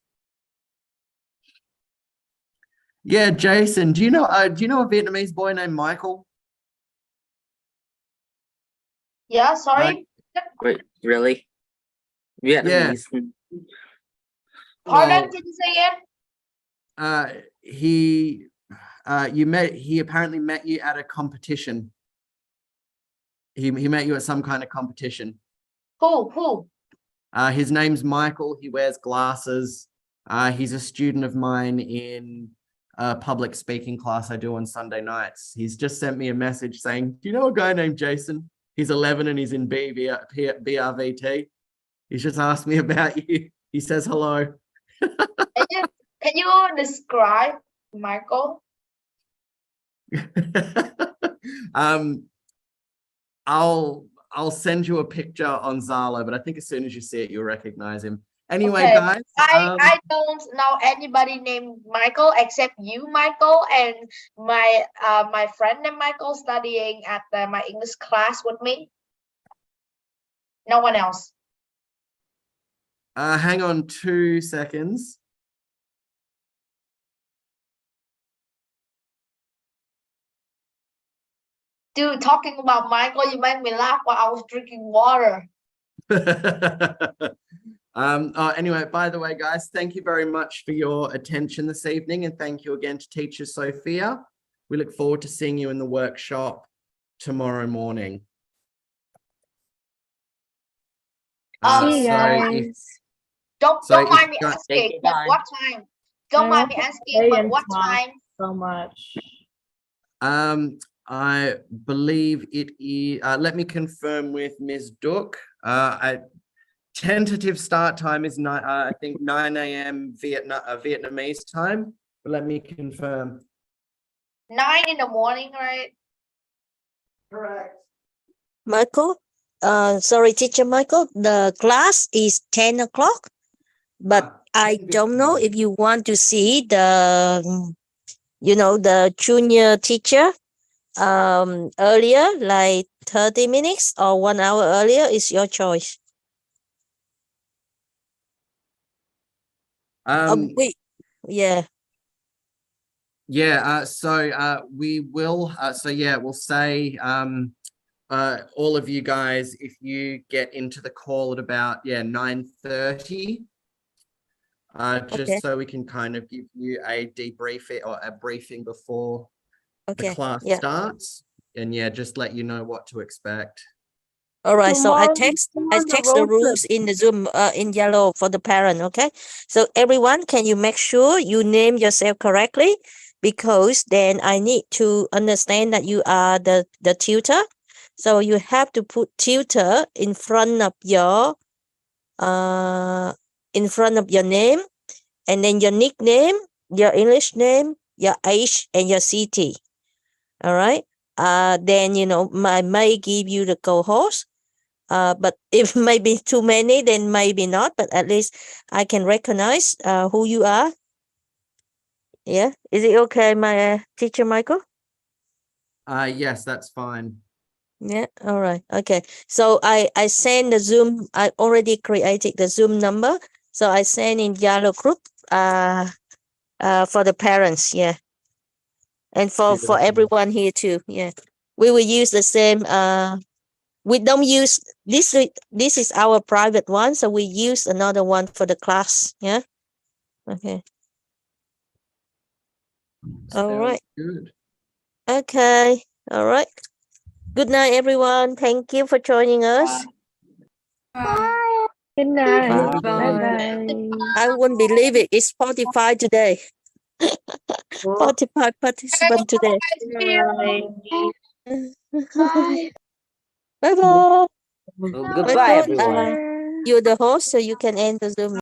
Yeah, Jason, do you know a Vietnamese boy named Michael? Yeah, sorry. Wait, really? Vietnamese? Pardon, can you say it? He apparently met you at a competition. He met you at some kind of competition. Who? His name's Michael. He wears glasses. He's a student of mine in a public speaking class I do on Sunday nights. He's just sent me a message saying, do you know a guy named Jason? He's 11 and he's in BRVT. He's just asked me about you. He says hello. Can you describe Michael? I'll send you a picture on Zalo, but I think as soon as you see it, you'll recognize him. Anyway, Okay, guys. I don't know anybody named Michael except you, Michael, and my friend named Michael studying at my English class with me. No one else. Hang on 2 seconds. Dude, talking about Michael, you made me laugh while I was drinking water. Anyway, by the way, guys, thank you very much for your attention this evening, and thank you again to teacher Sophia. We look forward to seeing you in the workshop tomorrow morning. See you guys. Don't mind me asking, but bye. what time? Don't mind me asking, but what time? So much. I believe it is. Let me confirm with Ms. Duc. Tentative start time is I think 9 a.m. Vietnamese time. But let me confirm. 9 in the morning, right? Correct. Michael, sorry, teacher Michael, the class is 10 o'clock, but I don't know if you want to see the junior teacher earlier, like 30 minutes or 1 hour earlier. Is your choice. Yeah. Yeah, so we will, we'll say all of you guys, if you get into the call at about 9:30, just so we can kind of give you a debrief or a briefing before the class starts, and just let you know what to expect. All right, so I text the rules in the Zoom in yellow for the parent, okay? So everyone, can you make sure you name yourself correctly? Because then I need to understand that you are the tutor. So you have to put tutor in front of your name, and then your nickname, your English name, your age, and your city. All right. Then I may give you the co-host. But if maybe too many, then maybe not. But at least I can recognize who you are. Yeah, is it okay, my teacher Michael? Yes, that's fine. Yeah, all right. Okay. So I send the Zoom. I already created the Zoom number. So I send in Yellow group for the parents, yeah. And for everyone here too. Yeah. We will use the same we don't use this is our private one, so we use another one for the class. Yeah. Okay. All right. Good. Okay. All right. Good night, everyone. Thank you for joining us. Bye. Good night. Bye. I wouldn't believe it. It's 45 today. 45 participants today. Bye. Bye-bye. Goodbye, everyone. You're the host, so you can end the Zoom.